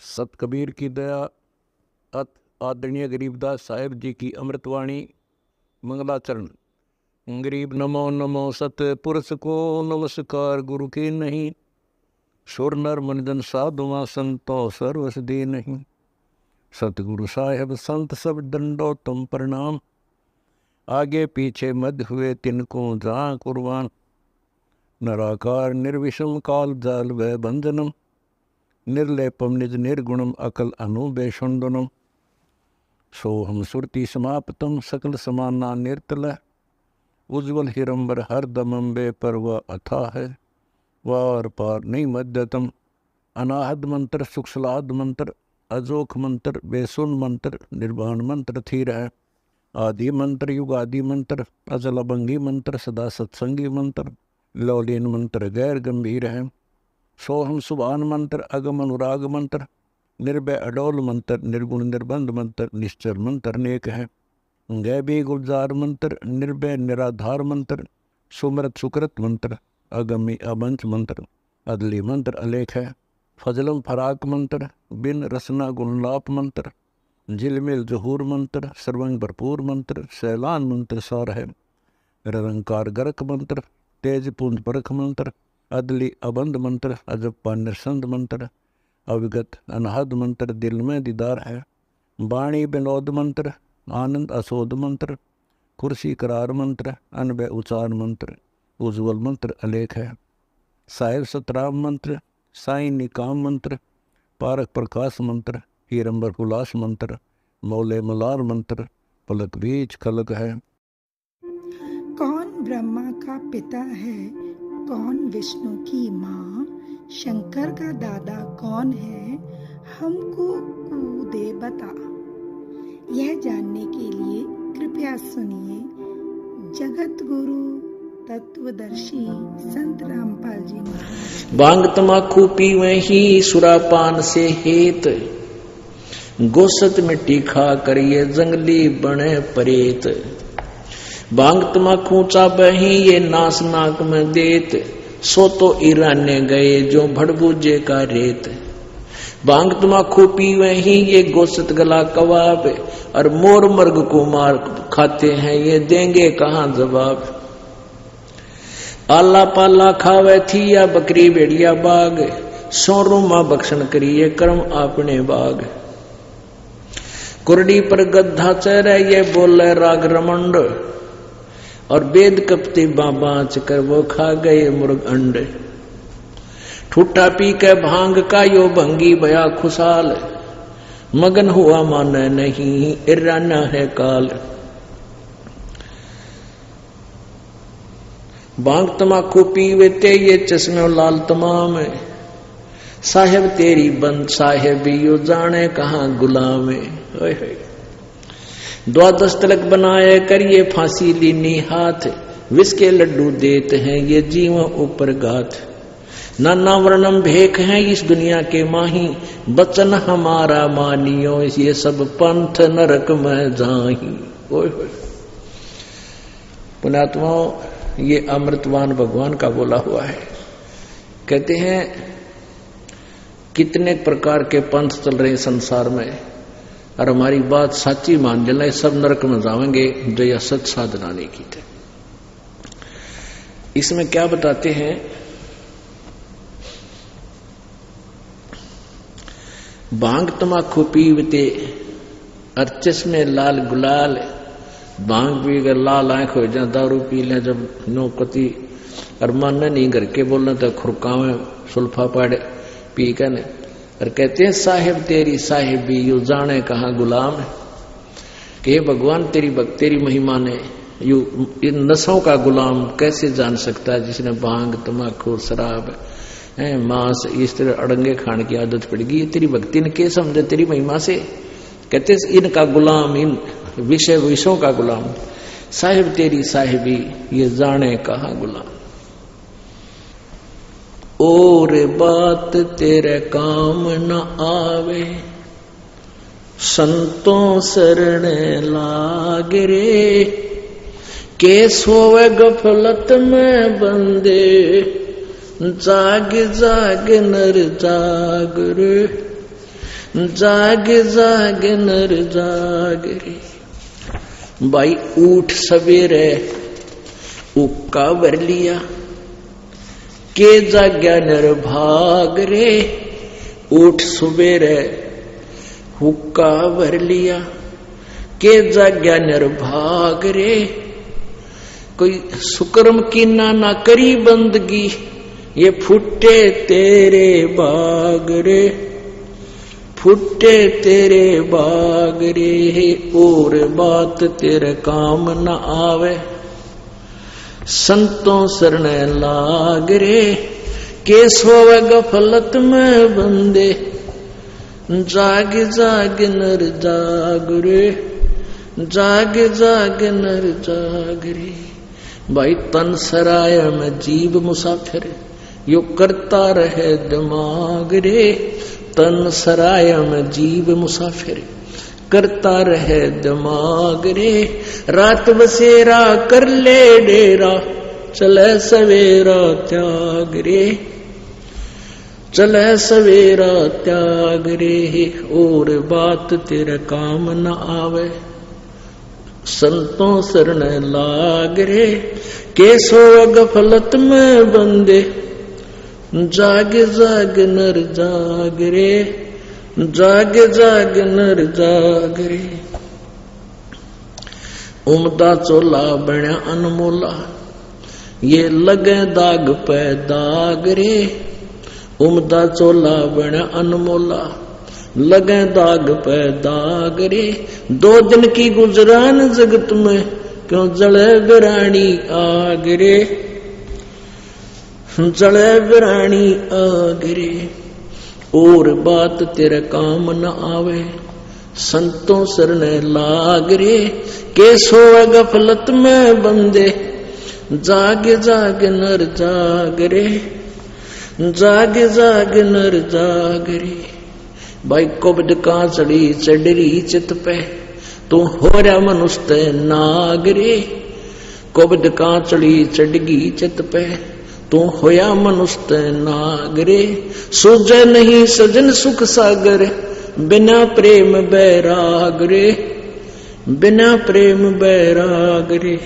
सत कबीर की दया अत आदरणीय गरीबदास साहेब जी की अमृतवाणी मंगलाचरण। गरीब नमो नमो सत पुरुष को नमस्कार गुरु के नहीं, सुर नर मनजन साधुआ संतो सर्वस दे नहीं। सतगुरु साहेब संत सब दंडो तुम प्रणाम, आगे पीछे मध्य हुए तिनको जहाँ कुर्बान। नराकार निर्विषम काल जाल व बंधनम, निर्लेपम निज निर्गुणम अकल अनुबेषुंडनम। सोहम सुरति समाप्तम सकल समाना निर्तल, उज्ज्वल हिरंबर हर दमम बे पर वह अथा है, वार पार नहीं मध्यतम। अनाहद मंत्र सुखसलाद मंत्र, अजोख मंत्र बेसुन मंत्र, निर्वाण मंत्र थीर है। आदि मंत्र युगादि मंत्र, अजल अभंगी मंत्र, सदा सत्संगी मंत्र, लौलीन मंत्र गैर गंभीर है। सोहम सुभान मंत्र, अगम अनुराग मंत्र, निर्भय अडोल मंत्र, निर्गुण निर्बंध मंत्र, निश्चर मंत्र अनेक है। गैबी गुलजार मंत्र, निर्भय निराधार मंत्र, सुमरत सुकृत मंत्र, अगमी अबंच मंत्र, अदली मंत्र अलेख है। फजलम फराक मंत्र, बिन रसना गुणलाप मंत्र, झिलमिल जहूर मंत्र, सर्वंग भरपूर मंत्र, सैलान मंत्र सार है। निरंकार गरक मंत्र, तेज पुंज परख मंत्र, अदली अबंध मंत्र, अजप्पा निरसंद मंत्र, अविगत अनहद मंत्र, दिल में दीदार है। वाणी विनोद मंत्र, आनंद असोद मंत्र, कुर्सी करार मंत्र, अनबय उचार मंत्र, उज्ज्वल मंत्र अलेख है। साहिब सतराम मंत्र, साई निकाम मंत्र, पारक प्रकाश मंत्र, हीरंबर हुलास मंत्र, मौले मलार मंत्र, पलक बीज खलक है। कौन ब्रह्मा का पिता है, कौन विष्णु की माँ, शंकर का दादा कौन है, हमको दे बता। यह जानने के लिए कृपया सुनिए जगत गुरु तत्वदर्शी संत रामपाल जी महाराज। भांग तमाकू पीवे ही सुरापान से हेत, गोसत मिट्टी खा कर ये जंगली बने परेत। भांग तमाकू चाबे ही ये नास नाक में देत, सो तो ईराने गए जो भड़बूजे का रेत। भांग तमाकू पीवे ही ये गोसत गला कबाब, और मोर मर्ग को मार खाते हैं ये देंगे कहाँ जवाब। आला पाला खावे थी या बकरी भेड़िया बाग, सोरू माँ बख्शन करिए कर्म अपने बाग। कुरडी पर गद्धा चेहरे ये बोले राग रमंड, और वेद कपते बाबाच कर वो खा गए मुर्ग अंड। ठूठा पी के भांग का यो भंगी भया खुशाल, मगन हुआ माने नहीं इराना है काल। भांग तमाकू पीवे ते ये चश्मे लाल तमाम, साहेब तेरी बंद साहेब यो जाने कहाँ गुलाम। द्वादश तिलक बनाए करिए फांसी लीनी हाथ, विष के लड्डू देते हैं ये जीव ऊपर गाथ। नाना वर्णम भेख है इस दुनिया के माही, बचन हमारा मानियो ये सब पंथ नरक में जाही। पुण्यात्माओं, ये अमृतवान भगवान का बोला हुआ है। कहते हैं कितने प्रकार के पंथ चल रहे संसार में, और हमारी बात सच्ची मान लेना सब नरक में जाएंगे जो यह सच साधना नहीं की थे। इसमें क्या बताते हैं, भांग तमाकू पीवते और चश्मे लाल गुलाल। भांग पी कर लाल आंख हो जाए, दारू पी लें जब नौकती, और मन नहीं घर के बोलने तो खुरकावे सुल्फा पाड़ पी कर। और कहते हैं साहेब तेरी साहेबी यू जाने कहाँ गुलाम। कि भगवान तेरी महिमा ने यू इन नशों का गुलाम कैसे जान सकता है, जिसने भांग तमाकू शराब मांस इस तरह अड़ंगे खाने की आदत पड़ गई। तेरी भक्ति ने क्या समझे तेरी महिमा से। कहते इनका गुलाम, इन विषयों का गुलाम। साहिब तेरी साहिबी ये जाने कहाँ गुलाम। और बात तेरे काम न आवे, संतों शरण लाग रे। के सोवे गफलत में बंदे, जाग जाग नर जाग रे। जाग जाग नर जाग रे। भाई उठ सवेरे उक्का भर लिया, के जाग्या नर भाग रे। उठ सवेरे हुक्का भर लिया, के जाग्या नर भाग रे। कोई सुकर्म की ना करी बंदगी, ये फुटे तेरे बाग रे, फुटे तेरे बाग रे। और बात तेरे काम न आवे, संतों शरण लाग रे। के सोवे गफलत में बंदे, जाग जाग नर जाग रे, जाग जाग नर जाग रे। भाई तन सराय में जीव मुसाफिर, यो करता रहे दिमाग रे। तन सराय में जीव मुसाफिर, करता रहे दिमाग रे। रात बसेरा कर ले डेरा, चले सवेरा त्याग रे, चले सवेरा त्याग रे। और बात तेरे काम न आवे, संतों शरण लाग रे। के सोवे गफलत में बंदे, जाग जाग नर जाग रे, जाग जाग नर जाग रे। उमदा चोला बण्या अनमोला, ये लगे दाग पे दाग रे। उमदा चोला बण्या अनमोला, लगे दाग पे दाग रे। 2 दिन की गुजरान जगत में, क्यों जले बिरानी आग रे, जले बिरानी आग रे। और बात तेरे काम न आवे, संतों शरण लाग रे। के सोवे गफलत में बंदे, जाग जाग नर जाग रे, जाग जाग नर जाग रे। भाई कुब्द कांचड़ी चढ़ी चित पे, तू हो रहा मनुष्य नाग रे। कुब्द कांचड़ी चढ़गी चित पे, तू होया मनुष्य नाग रे। सूझे नहीं सजन सुख सागर, बिना प्रेम बैराग रे, बिना प्रेम बैराग रे।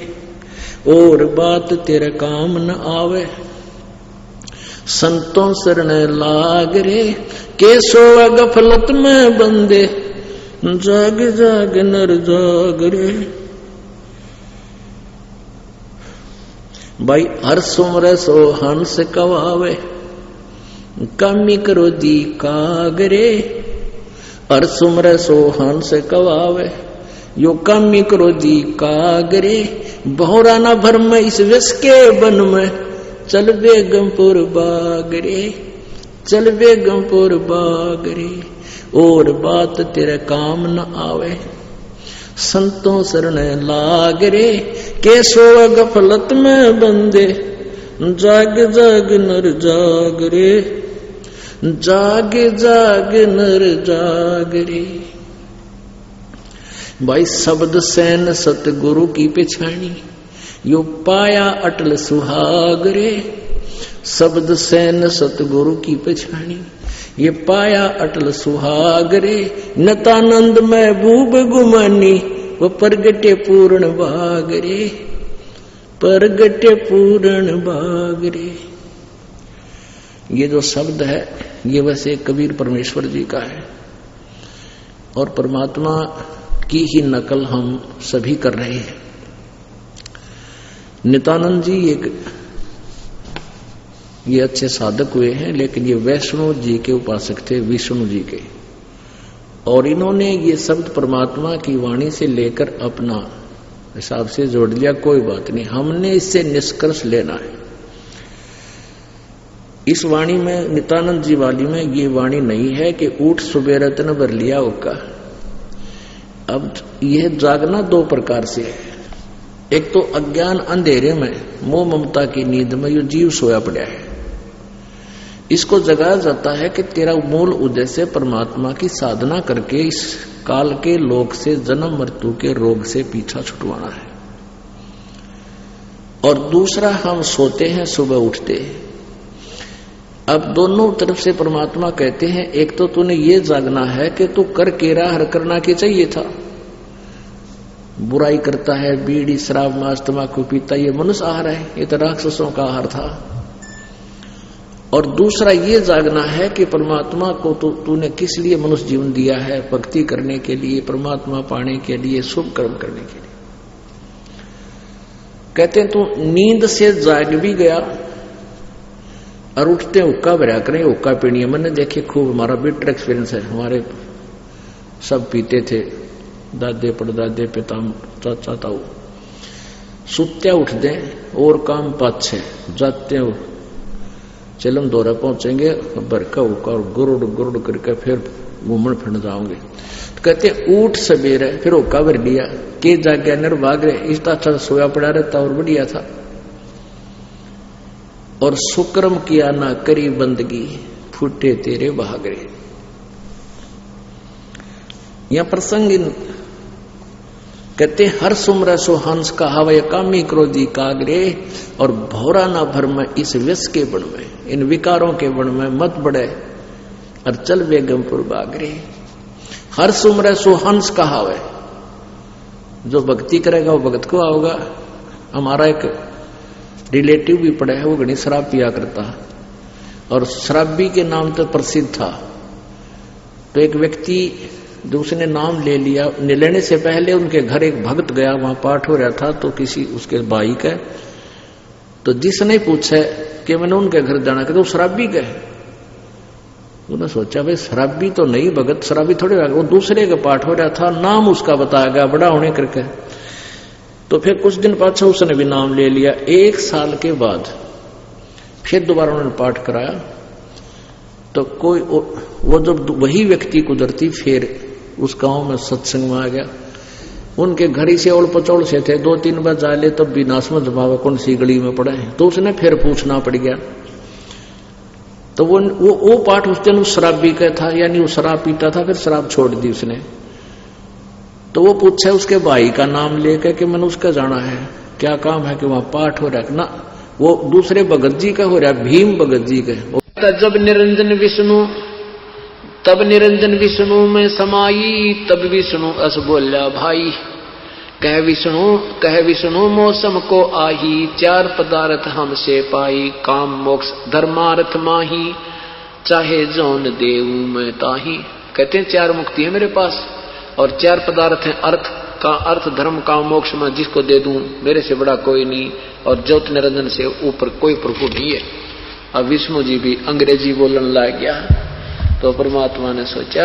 और बात तेरे काम न आवे, संतों शरण लाग रे। के सोवा गफलत में बंदे, जाग जाग नर जाग रे। भाई हर सुमर सो हंस कवावे, कमी करो दी कागरे। हर सुमर सो हंस कवावे, यो कमी करो दी कागरे। बहुरा न भर में इस विष के बन में, चल बेगमपुर बागरे, चल बेगमपुर बागरे। और बात तेरे काम न आवे, संतों शरण लाग रे। के सोवे गफलत में बंदे, जाग जाग नर जाग रे, जाग जाग नर जाग रे। भाई शब्द सैन सतगुरु की पिछाणी, यो पाया अटल सुहाग रे। शब्द सैन सतगुरु की पिछाणी, ये पाया अटल सुहाग रे। नतानंद में भूब गुमानी, वो परगटे पूर्ण भाग रे, परगटे पूर्ण भाग रे। ये जो शब्द है, ये वैसे कबीर परमेश्वर जी का है, और परमात्मा की ही नकल हम सभी कर रहे हैं। नित्यानंद जी ये अच्छे साधक हुए हैं, लेकिन ये वैष्णव जी के उपासक थे, विष्णु जी के। और इन्होंने ये शब्द परमात्मा की वाणी से लेकर अपना हिसाब से जोड़ लिया। कोई बात नहीं, हमने इससे निष्कर्ष लेना है। इस वाणी में, नित्यानंद जी वाली में, ये वाणी नहीं है कि ऊठ सुबह रत्न भर लिया होगा। अब यह जागना 2 प्रकार से है। एक तो अज्ञान अंधेरे में, मोह ममता की नींद में यो जीव सोया पड़ा है, इसको जगाया जाता है कि तेरा मूल उद्देश्य परमात्मा की साधना करके इस काल के लोक से, जन्म मृत्यु के रोग से पीछा छुटवाना है। और दूसरा, हम सोते हैं, सुबह उठते हैं। अब दोनों तरफ से परमात्मा कहते हैं, एक तो तूने ये जागना है कि तू कर के रहा हर करना के चाहिए था, बुराई करता है, बीड़ी शराब मांस तंबाकू पीता, ये मनुष्य आहार है, ये तो राक्षसों का आहार था। और दूसरा ये जागना है कि परमात्मा को तो तूने किस लिए मनुष्य जीवन दिया है, भक्ति करने के लिए, परमात्मा पाने के लिए, शुभ कर्म करने के लिए। कहते हैं तू नींद से जाग भी गया और उठते हुक्का भरा करें, हुक्का पीनी है। मैंने देखे खूब, हमारा बिटर एक्सपीरियंस है, हमारे सब पीते थे, दादे परदादे पिता चाचा ताऊ। सुत्या उठ दे और काम पाछे जाते हो, चलम दौरा पहुंचेंगे, बरका हुक्का और गुरुड़ गुरुड़ करके फिर घूमन फिरन जाओगे। तो कहते ऊठ सवेरे फिर हुक्का भर लिया, के जाग्या निर्भाग रहे, इस अच्छा सोया पड़ा रहता और बढ़िया था। और सुक्रम किया ना करी बंदगी, फूटे तेरे बहागरे। यह प्रसंग कहते हर सुमर सो हंस का हवय कामी क्रोधी कागरे, और भौरा ना भर में इस व्यस के बन में, इन विकारों के बन में मत बढ़े और चल बेगमपुर बागरे। हर सुमर सो हंस का हवय, जो भक्ति करेगा वो भगत को आओगा। हमारा एक रिलेटिव भी पड़ा है, वो घनी शराब पिया करता और शराबी के नाम तो प्रसिद्ध था। तो एक व्यक्ति जो उसने नाम ले लिया, लेने से पहले उनके घर एक भक्त गया, वहां पाठ हो रहा था, तो किसी उसके भाई का, तो जिसने पूछा कि मैंने उनके घर जाना, कि तो शराबी गए। उन्होंने सोचा भाई शराबी तो नहीं, भगत शराबी थोड़े, वो दूसरे का पाठ हो रहा था, नाम उसका बताया गया बड़ा होने करके। तो फिर कुछ दिन पाछा उसने भी नाम ले लिया। 1 साल के बाद फिर दोबारा उन्होंने पाठ कराया, तो कोई वो जब वही व्यक्ति गुजरती फिर उस गांव में सत्संग में आ गया। उनके घर ही से ओल पचौल से थे, 2-3 बार जा ले तब भी ना समझ पावे कौन सी गली में पड़े, तो उसने फिर पूछना पड़ गया। तो वो पाठ उस दिन उस शराबी का था, यानी वो शराब पीता था, फिर शराब छोड़ दी उसने। तो वो पूछा उसके भाई का नाम लेकर कि मैंने उसका जाना है, क्या काम है, कि वहां पाठ हो रहा है ना, वो दूसरे भगत जी का हो रहा है, भीम भगत जी का। जब निरंजन विष्णु तब निरंजन विष्णु में समाई, तब विष्णु अस बोल्या भाई। कह विष्णु मौसम को आही, 4 पदार्थ हमसे पाई, काम मोक्ष धर्मार्थ माही, चाहे जौन देऊ मैं ताही। कहते हैं 4 मुक्ति है मेरे पास और 4 पदार्थ हैं, अर्थ धर्म काम मोक्ष में जिसको दे दूं मेरे से बड़ा कोई नहीं, और ज्योत निरंजन से ऊपर कोई प्रभु नहीं है। अब विष्णु जी भी अंग्रेजी बोलने लग गया, तो परमात्मा ने सोचा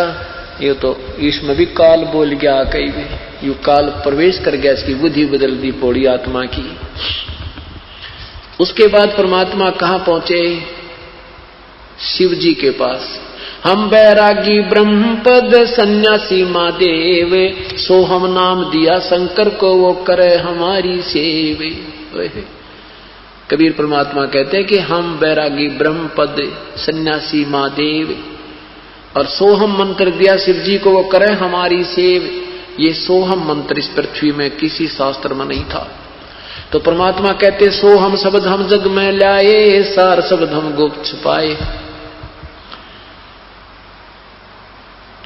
ये तो इसमें भी काल बोल गया, कई भी यू काल प्रवेश कर गया, इसकी बुद्धि बदल दी पौड़ी आत्मा की। उसके बाद परमात्मा कहां पहुंचे? शिव जी के पास। हम बैरागी ब्रह्मपद सन्यासी महादेव, सो हम नाम दिया शंकर को, वो करे हमारी सेवे। कबीर परमात्मा कहते हैं कि हम बैरागी ब्रह्मपद सन्यासी महादेव, और सोहम मंत्र दिया शिव जी को, वो करे हमारी सेव। ये सोहम मंत्र इस पृथ्वी में किसी शास्त्र में नहीं था। तो परमात्मा कहते सोहम शब्द हम जग में लाए, सार शब्द हम गुप्त छुपाए।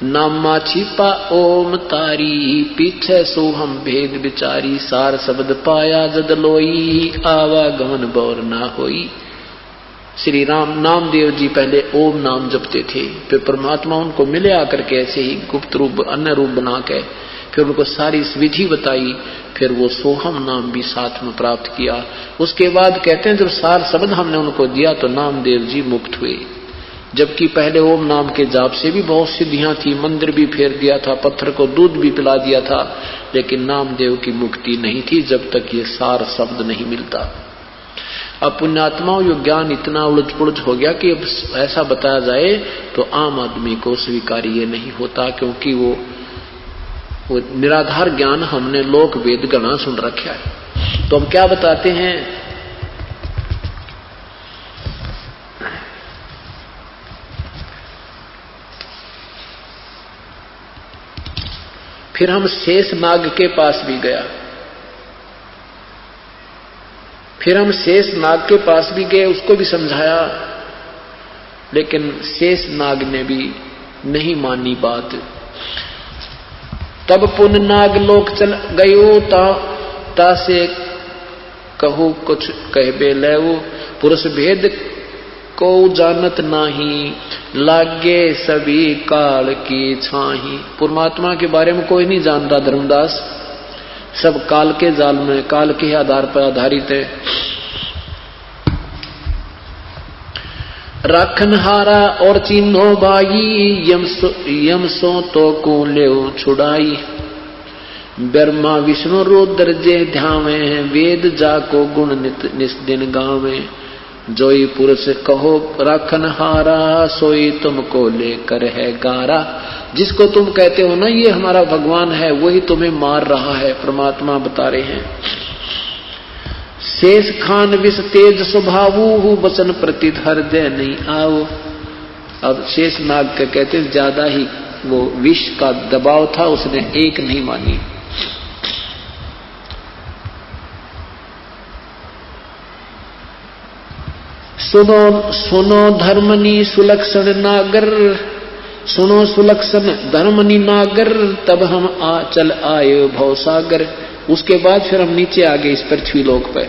नामा छिपा ओम तारी, पीछे सोहम भेद बिचारी, सार शब्द पाया जद लोई, आवागमन बौर ना होई। श्री राम नामदेव जी पहले ओम नाम जपते थे, फिर परमात्मा उनको मिले आकर के ऐसे ही गुप्त रूप अन्य रूप बना के, फिर उनको सारी विधि बताई, फिर वो सोहम नाम भी साथ में प्राप्त किया। उसके बाद कहते हैं जब सार शब्द हमने उनको दिया तो नामदेव जी मुक्त हुए। जबकि पहले ओम नाम के जाप से भी बहुत सिद्धियां थी, मंदिर भी फेर दिया था, पत्थर को दूध भी पिला दिया था, लेकिन नामदेव की मुक्ति नहीं थी जब तक ये सार शब्द नहीं मिलता। अब पुण्यात्माओं यो ज्ञान इतना उलझ पुलझ हो गया कि अब ऐसा बताया जाए तो आम आदमी को स्वीकार्य नहीं होता, क्योंकि वो निराधार ज्ञान हमने लोक वेद गणा सुन रखा है। तो हम क्या बताते हैं? फिर हम शेष नाग के पास भी गया, फिर हम शेष नाग के पास भी गए, उसको भी समझाया लेकिन शेष नाग ने भी नहीं मानी बात। तब पुन नाग लोक चल गयो तासे कहू कुछ कहबे लेवो, पुरुष भेद को जानत नाही, लागे सभी काल की छाही। परमात्मा के बारे में कोई नहीं जान रहा धर्मदास, सब काल के जाल में, काल के आधार पर आधारित है। राखनहारा और चिन्हो भाई, यम सो तो को ले छुड़ाई। ब्रह्मा विष्णु रुद्र जे ध्यावे, वेद जाको गुण नित दिन गावे। जोई पुरुष कहो राखनहारा, सोई तुमको लेकर है गारा। जिसको तुम कहते हो ना ये हमारा भगवान है, वही तुम्हें मार रहा है, परमात्मा बता रहे हैं। शेष खान विष तेज स्वभावु, वचन प्रति हृदय नहीं आओ। अब शेष नाग के कहते ज्यादा ही वो विष का दबाव था, उसने एक नहीं मानी। सुनो सुनो धर्मनी सुलक्षण नागर, सुनो सुलक्षण धर्मनी नागर, तब हम चल आए भवसागर। उसके बाद फिर हम नीचे आ गए इस पृथ्वी लोक पे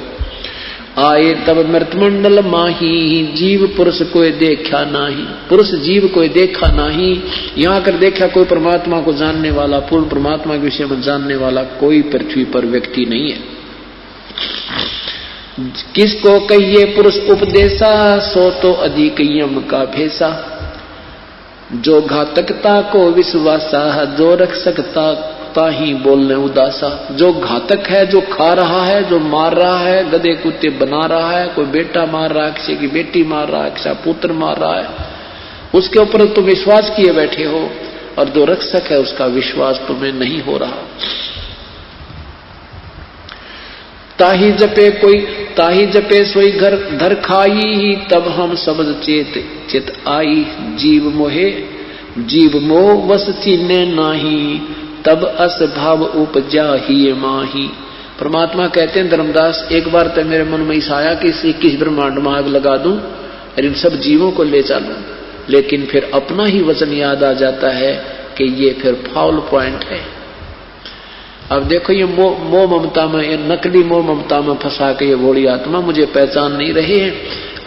आए। तब मृतमंडल माही, जीव पुरुष को देखा नाही, पुरुष जीव को देखा नाही। यहाँ कर देखा कोई परमात्मा को जानने वाला, पूर्ण परमात्मा के विषय में जानने वाला कोई पृथ्वी पर व्यक्ति नहीं है। किसको कहिए पुरुष उपदेशा, सो तो अधिक यम का भेसा। जो घातकता को विश्वासा, जो रख सकता ताही बोलने उदासा। जो घातक है, जो खा रहा है, जो मार रहा है, गधे कुत्ते बना रहा है, कोई बेटा मार रहा है, किसी की बेटी मार रहा है, किसी पुत्र मार रहा है, उसके ऊपर तुम विश्वास किए बैठे हो। और जो रक्षक है उसका विश्वास तुम्हें नहीं हो रहा। ताही जपे सोई घर धर खाई, तब हम शब्द चेत आई। जीव मोह वस चीने नाही, तब अस भाव उपजा ही माही। परमात्मा कहते हैं धर्मदास, एक बार तो मेरे मन में ऐसा आया कि इस 21 ब्रह्मांड में आग लगा दूं और इन सब जीवों को ले चलूं, लेकिन फिर अपना ही वचन याद आ जाता है कि ये फिर फाउल पॉइंट है। अब देखो ये मोह ममता में, ये नकली मोह ममता में फंसा के ये भोली आत्मा मुझे पहचान नहीं रही है,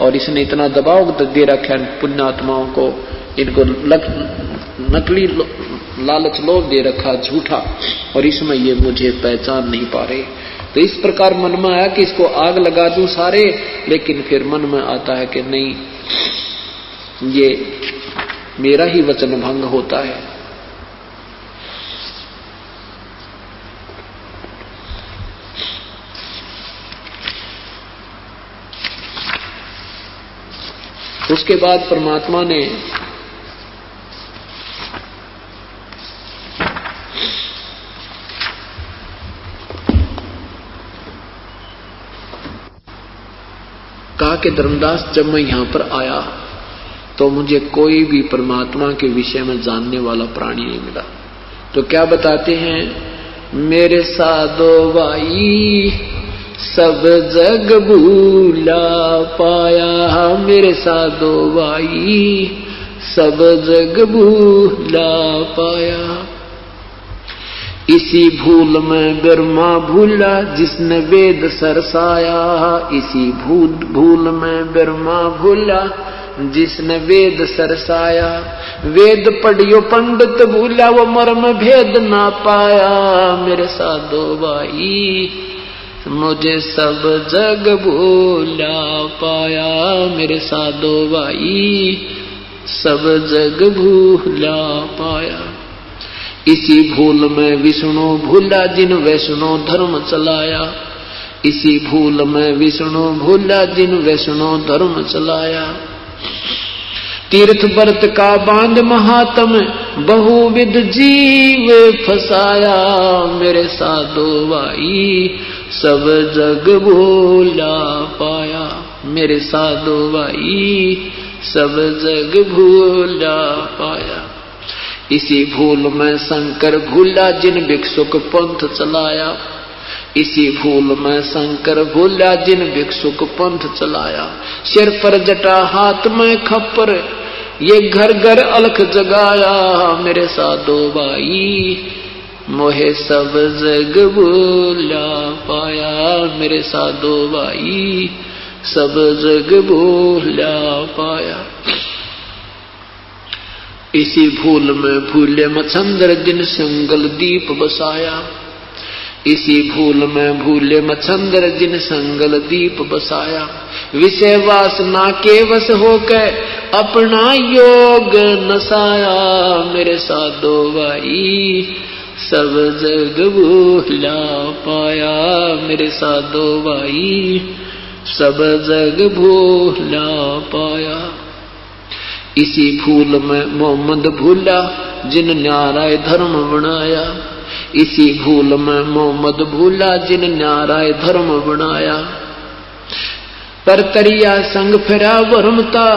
और इसने इतना दबाव दे रखा है पुण्यात्माओं को, इनको नकली लालच लोभ दे रखा झूठा, और इसमें ये मुझे पहचान नहीं पा रहे। तो इस प्रकार मन में आया कि इसको आग लगा दूं सारे, लेकिन फिर मन में आता है कि नहीं, ये मेरा ही वचन भंग होता है। उसके बाद परमात्मा ने कहा कि धर्मदास, जब मैं यहां पर आया तो मुझे कोई भी परमात्मा के विषय में जानने वाला प्राणी नहीं मिला। तो क्या बताते हैं, मेरे साधो भाई सब जग भूला पाया। मेरे साधो भाई सब जग भूला पाया। इसी भूल में ब्रह्मा भूला जिसने वेद सरसाया। इसी भूल में ब्रह्मा भूला जिसने वेद सरसाया। वेद पढ़ियो पंडित भूला, वो मर्म भेद ना पाया। मेरे साधो भाई मुझे सब जग भूला पाया। मेरे साधो भाई सब जग भूला पाया। इसी भूल में विष्णु भूला जिन वैष्णो धर्म चलाया। इसी भूल में विष्णु भूला जिन वैष्णो धर्म चलाया। तीर्थ व्रत का बांध महात्म बहुविध जीव फसाया। मेरे साधो भाई सब जग भूला पाया। मेरे साधो भाई सब जग भूला पाया। इसी भूल में शंकर भूला जिन भिक्षुक पंथ चलाया। इसी भूल में शंकर भूला जिन भिक्षुक पंथ चलाया। सिर पर जटा हाथ में खप्पर ये घर घर अलख जगाया मेरे साधो भाई, मोहे सब जग भूला पाया मेरे साधो भाई, सब जग भूला पाया। इसी भूल में भूले मच्छंदर जिन संगल दीप बसाया, इसी भूल में भूले मच्छंदर जिन संगल दीप बसाया। विषय वासना के वश होकर अपना योग नसाया मेरे साधो भाई, सब जग भूला पाया मेरे साधो भाई, सब जग भूला पाया। इसी भूल में मोहम्मद भूला जिन न्यारा धर्म बनाया, इसी भूल में मोहम्मद भूला जिन न्यारा धर्म बनाया। पर तरिया संग फिरा वर्मता,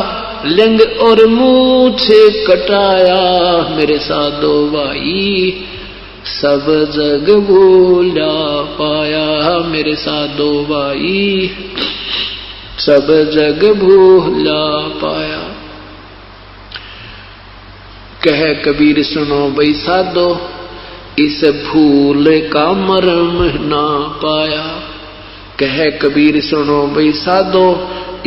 लिंग और मूछ कटाया मेरे साधो भाई, सब जग भूला पाया मेरे साधो भाई, सब जग भूला पाया। कह कबीर सुनो भाई साधो, इस भूल का मर्म ना पाया। कह कबीर सुनो भाई साधो,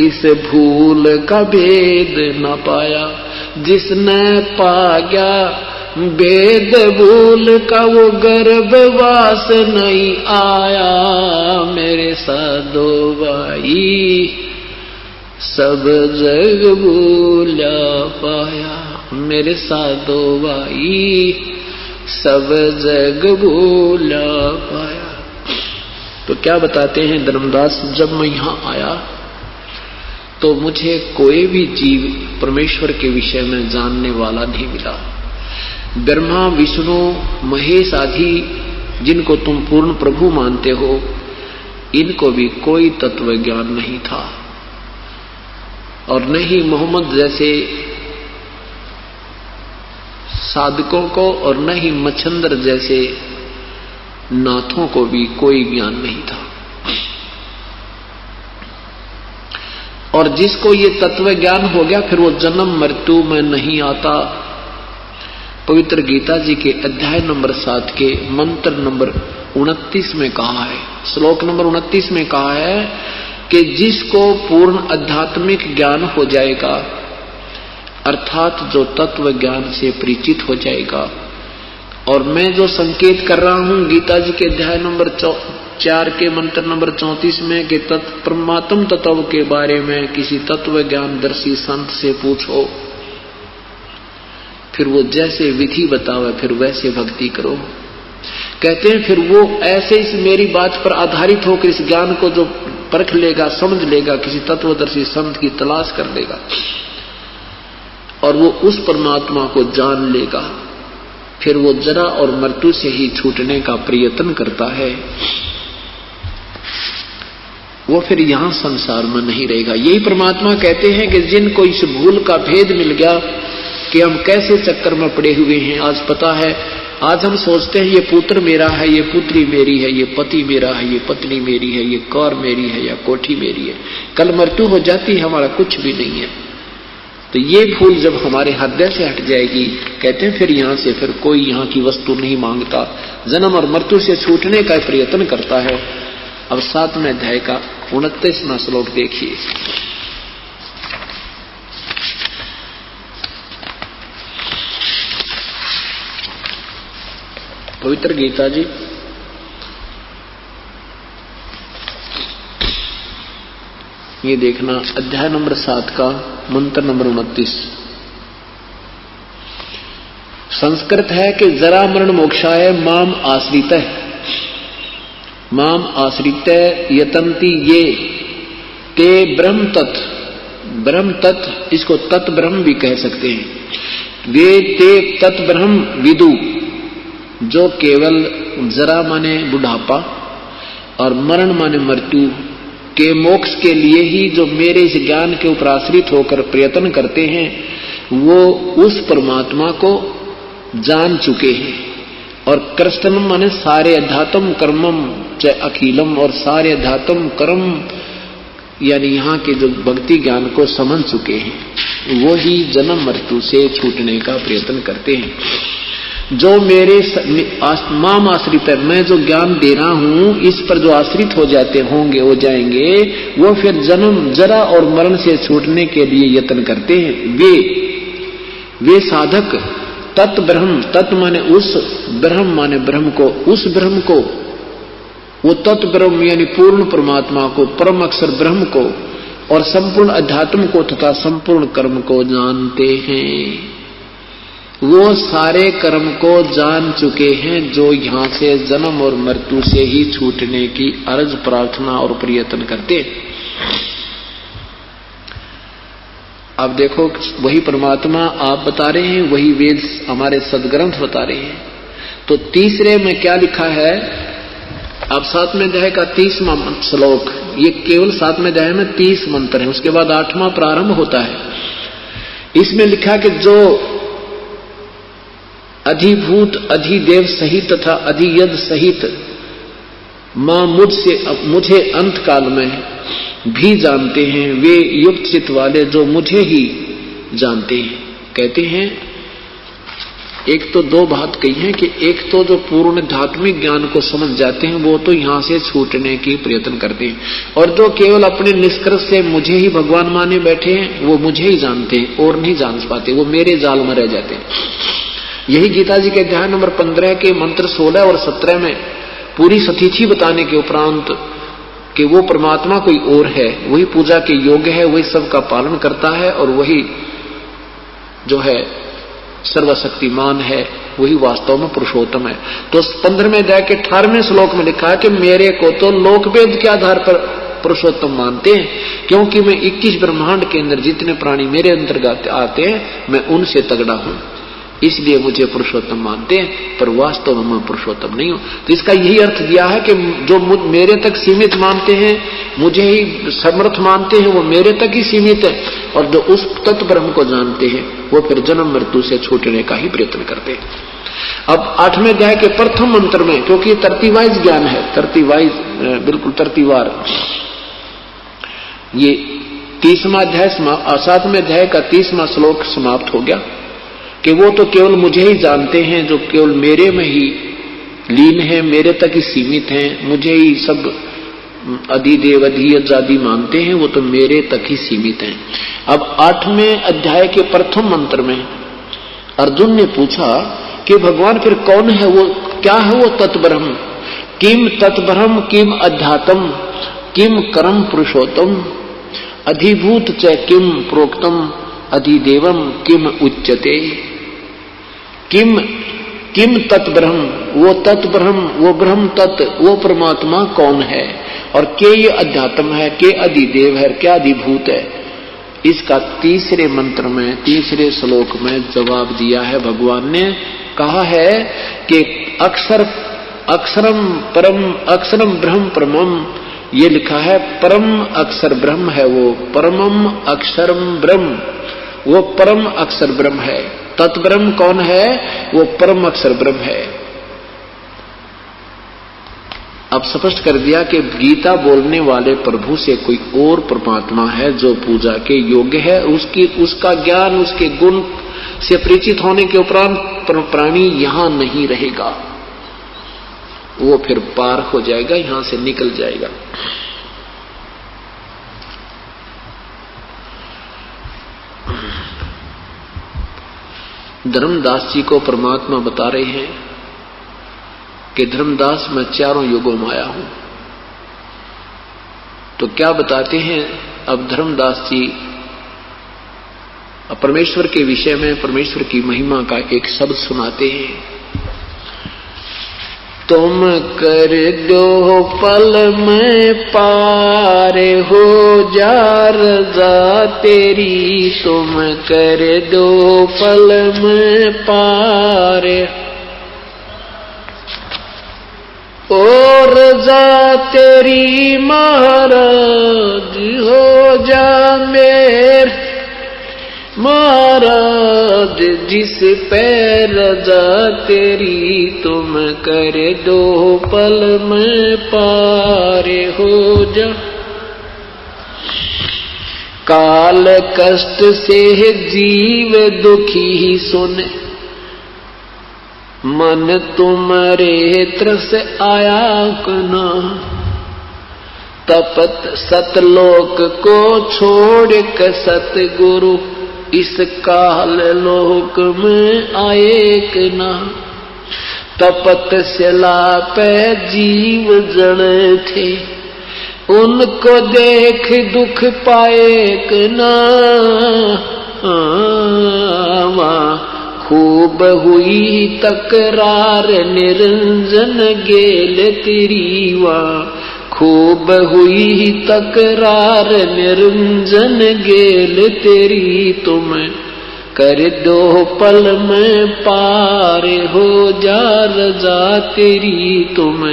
इस भूल का भेद न पाया। जिसने पा गया भेद भूल का वो गर्भवास नहीं आया मेरे साधो भाई, सब जग भूला पाया मेरे साधो भाई, सब जग भूला पाया। तो क्या बताते हैं धर्मदास, जब मैं यहाँ आया तो मुझे कोई भी जीव परमेश्वर के विषय में जानने वाला नहीं मिला। ब्रह्मा विष्णु महेश आदि जिनको तुम पूर्ण प्रभु मानते हो, इनको भी कोई तत्व ज्ञान नहीं था, और न ही मोहम्मद जैसे साधकों को और न ही मच्छंदर जैसे नाथों को भी कोई ज्ञान नहीं था। और जिसको ये तत्व ज्ञान हो गया फिर वो जन्म मृत्यु में नहीं आता। पवित्र गीता जी के अध्याय नंबर 7 के मंत्र नंबर 29 में कहा है, श्लोक नंबर 29 में कहा है कि जिसको पूर्ण आध्यात्मिक ज्ञान हो जाएगा, अर्थात जो तत्व ज्ञान से परिचित हो जाएगा। और मैं जो संकेत कर रहा हूं गीता जी के अध्याय नंबर 4 के मंत्र नंबर 34 में कि परमात्म तत्व के बारे में किसी तत्व ज्ञानदर्शी संत से पूछो, फिर वो जैसे विधि बतावे फिर वैसे भक्ति करो। कहते हैं फिर वो ऐसे इस मेरी बात पर आधारित होकर इस ज्ञान को जो परख लेगा, समझ लेगा, किसी तत्वदर्शी संत की तलाश कर लेगा और वो उस परमात्मा को जान लेगा, फिर वो जरा और मृत्यु से ही छूटने का प्रयत्न करता है। वो फिर यहां संसार में नहीं रहेगा। यही परमात्मा कहते हैं कि जिनको इस भूल का भेद मिल गया कि हम कैसे चक्कर में पड़े हुए हैं, आज पता है। आज हम सोचते हैं ये पुत्र मेरा है, ये पुत्री मेरी है, ये पति मेरा है, ये पत्नी मेरी है, ये कार मेरी है या कोठी मेरी है। कल मृत्यु हो जाती है, हमारा कुछ भी नहीं है। तो ये भूल जब हमारे हृदय से हट जाएगी, कहते हैं फिर यहां से फिर कोई यहाँ की वस्तु नहीं मांगता, जन्म और मृत्यु से छूटने का प्रयत्न करता है। अब 7वें अध्याय का 29वां श्लोक देखिए। पवित्र गीता जी ये देखना, अध्याय नंबर 7 का मंत्र नंबर 29। संस्कृत है कि जरा मरण मोक्षाय माम आश्रित, माम आश्रित यतन्ति ये ते ब्रह्म तत्। ब्रह्म तत्, इसको तत् ब्रह्म भी कह सकते हैं। वे ते तत् ब्रह्म विदु, जो केवल जरा माने बुढ़ापा और मरण माने मृत्यु के मोक्ष के लिए ही जो मेरे इस ज्ञान के ऊपर आश्रित होकर प्रयत्न करते हैं, वो उस परमात्मा को जान चुके हैं। और कृष्णम माने सारे अध्यात्म कर्मम च अखिलम, और सारे अध्यात्म कर्म यानी यहाँ के जो भक्ति ज्ञान को समझ चुके हैं, वो ही जन्म मृत्यु से छूटने का प्रयत्न करते हैं। जो मेरे माम आश्रित है, मैं जो ज्ञान दे रहा हूं, इस पर जो आश्रित हो जाते होंगे, हो जाएंगे, वो फिर जन्म जरा और मरण से छूटने के लिए यत्न करते हैं। वे साधक तत् ब्रह्म, तत् माने उस, ब्रह्म माने ब्रह्म को, उस ब्रह्म को, वो तत् ब्रह्म यानी पूर्ण परमात्मा को, परम अक्षर ब्रह्म को और संपूर्ण अध्यात्म को तथा संपूर्ण कर्म को जानते हैं। वो सारे कर्म को जान चुके हैं जो यहां से जन्म और मृत्यु से ही छूटने की अर्ज, प्रार्थना और प्रयत्न करते। अब देखो, वही परमात्मा आप बता रहे हैं, वही वेद हमारे सदग्रंथ बता रहे हैं। तो तीसरे में क्या लिखा है? अब 7वें अध्याय का 30वां श्लोक, ये केवल 7वें अध्याय में 30 मंत्र है, उसके बाद 8वां प्रारंभ होता है। इसमें लिखा कि जो अधिभूत, अधिदेव सहित तथा अधियद सहित मां मुझे अंत काल में भी जानते हैं, वे युक्त चित्त वाले जो मुझे ही जानते हैं। कहते हैं एक तो दो बात कही है कि एक तो जो पूर्ण धात्मिक ज्ञान को समझ जाते हैं वो तो यहां से छूटने की प्रयत्न करते हैं, और जो केवल अपने निष्कर्ष से मुझे ही भगवान माने बैठे हैं वो मुझे ही जानते हैं और नहीं जान पाते, वो मेरे जाल में रह जाते हैं। यही गीता जी के अध्याय नंबर 15 के मंत्र 16 और 17 में पूरी सतीथि बताने के उपरांत कि वो परमात्मा कोई और है, वही पूजा के योग्य है, वही सबका पालन करता है और वही जो है सर्वशक्तिमान है, वही वास्तव में पुरुषोत्तम है। तो 15वें अध्याय के 18वें श्लोक में लिखा है कि मेरे को तो लोकवेद के आधार पर पुरुषोत्तम मानते हैं, क्योंकि मैं 21 ब्रह्मांड के अंदर जितने प्राणी मेरे अंतर्गत आते हैं मैं उनसे तगड़ा हूं, इसलिए मुझे पुरुषोत्तम मानते हैं, पर वास्तव में मैं पुरुषोत्तम नहीं हूं। तो इसका यही अर्थ दिया है कि जो मेरे तक सीमित मानते हैं, मुझे ही समर्थ मानते हैं, वो मेरे तक ही सीमित है, और जो उस तत्व ब्रह्म को जानते हैं वो फिर जन्म मृत्यु से छूटने का ही प्रयत्न करते हैं। अब 8वें अध्याय के प्रथम मंत्र में, क्योंकि तरतीवाइज ज्ञान है, तरतीवाइज बिल्कुल तरतीवार, ये 30वां अध्याय 7वें अध्याय का 30वां श्लोक समाप्त हो गया कि वो तो केवल मुझे ही जानते हैं, जो केवल मेरे में ही लीन है, मेरे तक ही सीमित हैं, मुझे ही सब अधिदेव अधियज आदि मानते हैं, वो तो मेरे तक ही सीमित हैं। अब 8वें अध्याय के प्रथम मंत्र में अर्जुन ने पूछा कि भगवान फिर कौन है, वो क्या है वो तत्ब्रह्म? किम तत्ब्रह्म किम अध्यात्म किम करम पुरुषोत्तम अधिभूत च किम प्रोक्तम अधिदेवम किम उच्यते। किम किम तत्ब्रह्म, वो तत्ब्रह्म, वो ब्रह्म तत्व, वो परमात्मा कौन है, और के ये अध्यात्म है, के अधिदेव है, क्या अधिभूत है। इसका तीसरे मंत्र में, तीसरे श्लोक में जवाब दिया है। भगवान ने कहा है कि अक्षरम परम अक्षरम ब्रह्म परमम, ये लिखा है परम अक्षर ब्रह्म है वो, परमम अक्षरम ब्रह्म, वो परम अक्षर ब्रह्म है। तत्ब्रह्म कौन है? वो परम अक्षर ब्रह्म है। अब स्पष्ट कर दिया कि गीता बोलने वाले प्रभु से कोई और परमात्मा है जो पूजा के योग्य है, उसका ज्ञान, उसके गुण से परिचित होने के उपरांत प्राणी यहां नहीं रहेगा, वो फिर पार हो जाएगा, यहां से निकल जाएगा। धर्मदास जी को परमात्मा बता रहे हैं कि धर्मदास मैं चारों युगों में आया हूं। तो क्या बताते हैं अब धर्मदास जी परमेश्वर के विषय में, परमेश्वर की महिमा का एक शब्द सुनाते हैं। तुम कर दो पल में पार हो जा रज़ा तेरी, तुम कर दो पल में पार और रज़ा तेरी महाराज हो जा मेरे महाराज, जिस पे रज़ा तेरी तुम कर दो पल में पार हो जा। काल कष्ट से जीव दुखी ही सुने, मन तुम्हारे त्रस आया कना। तपत सतलोक को छोड़ कर सतगुरु, इस काल लोक में आए कना। तपत शिला पे जीव जड़े थे, उनको देख दुख पाए कना। खूब हुई तकरार निरंजन गेल तेरी वा, खूब हुई तकरार निरंजन गेल तेरी। तुम कर दो पल में पार, हो जा रजा तेरी। तुम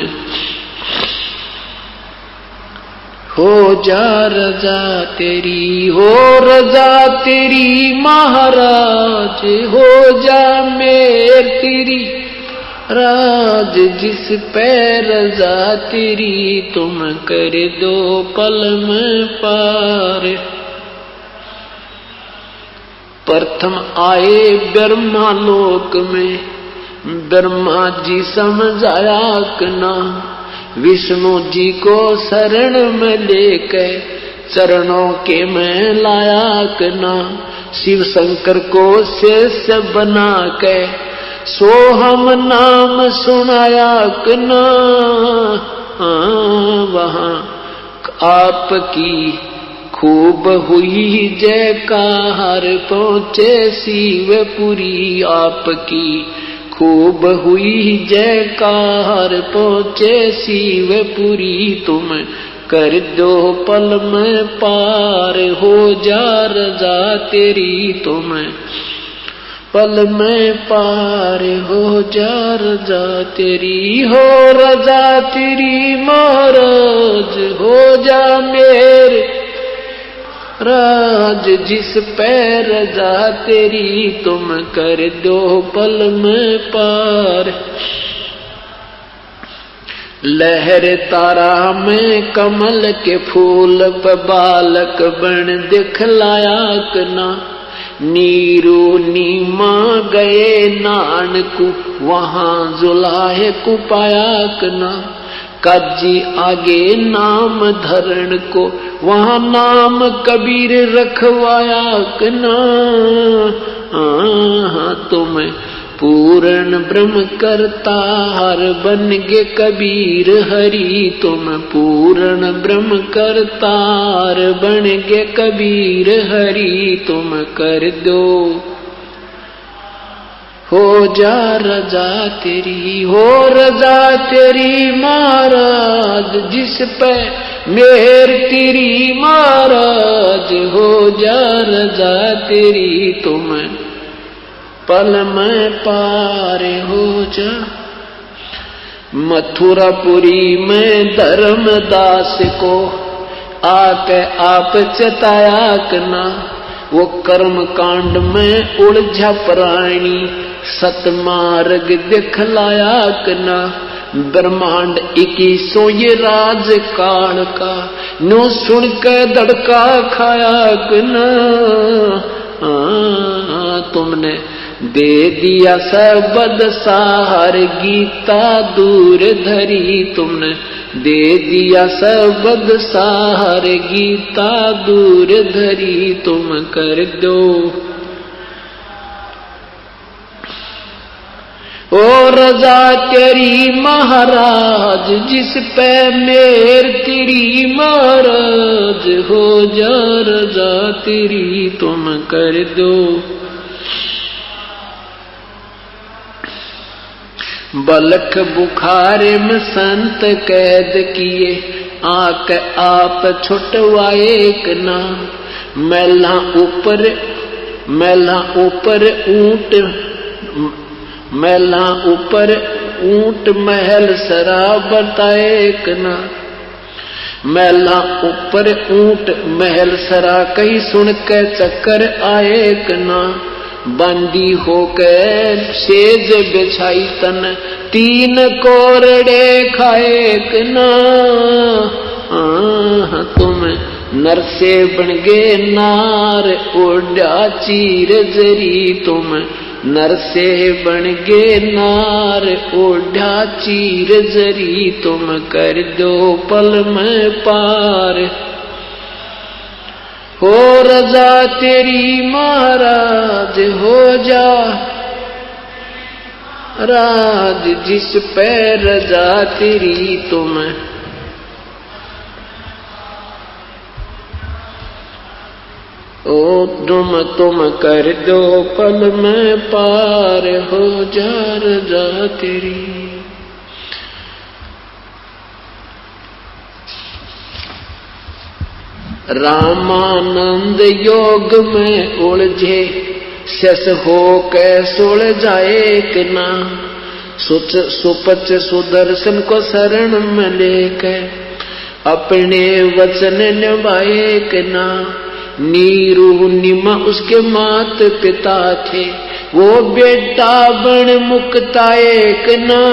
हो जा रजा तेरी, हो रजा तेरी महाराज, हो जा मेर तेरी राज, जिस पे रजा तेरी। तुम कर दो पल में पार। प्रथम आए ब्रह्मा लोक में, ब्रह्मा जी समझाया कना। विष्णु जी को शरण में लेकर चरणों के में लाया कना। शिव शंकर को शेष बना के सोहम नाम सुनाया कना। वहाँ आपकी खूब हुई जयकार, पहुँचे शिवपुरी आपकी खूब हुई जयकार, पहुँचे शिवपुरी। तुम कर दो पल में पार, हो जा रजा तेरी। तुम पल में पार, हो जा रजा तेरी। हो रजा तेरी महाराज, हो जा मेरे राज, जिस पे रजा तेरी। तुम कर दो पल में पार। लहर तारा में कमल के फूल पर बालक बन दिखलाया कना। नीरू नीमा गए नानकू, वहां जुलाहे को पाया कना। काजी आगे नाम धरण को, वहां नाम कबीर रखवाया कना। तुम पूर्ण ब्रह्म करतार बन गे कबीर हरि। तुम पूर्ण ब्रह्म करतार बन गे कबीर हरि। तुम कर दो हो जा रजा तेरी, हो रजा तेरी महाराज, जिस पे मेहर तेरी महाराज। हो जा रजा तेरी। तुम पल में पार, हो जा। मथुरापुरी में धर्मदास को आके आप चताया कना। वो कर्म कांड में उलझा प्राणी, सतमार्ग दिखलाया कना। ब्रह्मांड 21 ये राज काल का, नो सुन के दड़का खाया कना। तुमने दे दिया सबद सार, गीता दूर धरी। तुमने दे दिया सबद सार, गीता दूर धरी। तुम कर दो ओ रजा तेरी महाराज, जिस पे मेर तेरी महाराज। हो जा रजा तेरी। तुम कर दो बलख बुखारे में संत कैद किए, आक आप छुटवाए कना। मैला ऊपर ऊंट, मैला ऊपर ऊंट महल शराब बताए कना। मैला ऊपर ऊंट महल सरा कही सुन के चक्कर आए कना। बंदी होकर सेज बिछाई तन, 3 कोरड़े खाए कना। तुम नर से बन गए नार ओढ़ा चीर जरी तुम, नर से बन गए नार ओढ़ा चीर जरी तुम, कर दो पल में पार हो रजा तेरी महाराज हो जा राज, जिस पे रजा तेरी तुम। ओ तुम कर दो पल में पार हो जा रजा तेरी। रामानंद योग में उलझे शस हो कै सुलझाए कि ना, सुपच सुदर्शन को शरण में लेकर अपने वचन निभाए कि ना। नीरू निमा उसके मात पिता थे, वो बेटा बन मुक्ता एक ना।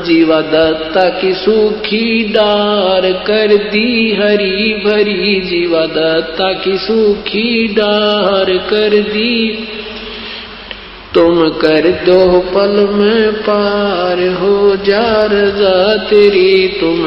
जीवा दत्ता की सूखी डार कर दी हरी भरी, जीवा दत्ता की सूखी डार कर दी। तुम कर दो पल में पार हो जा रजा तेरी तुम,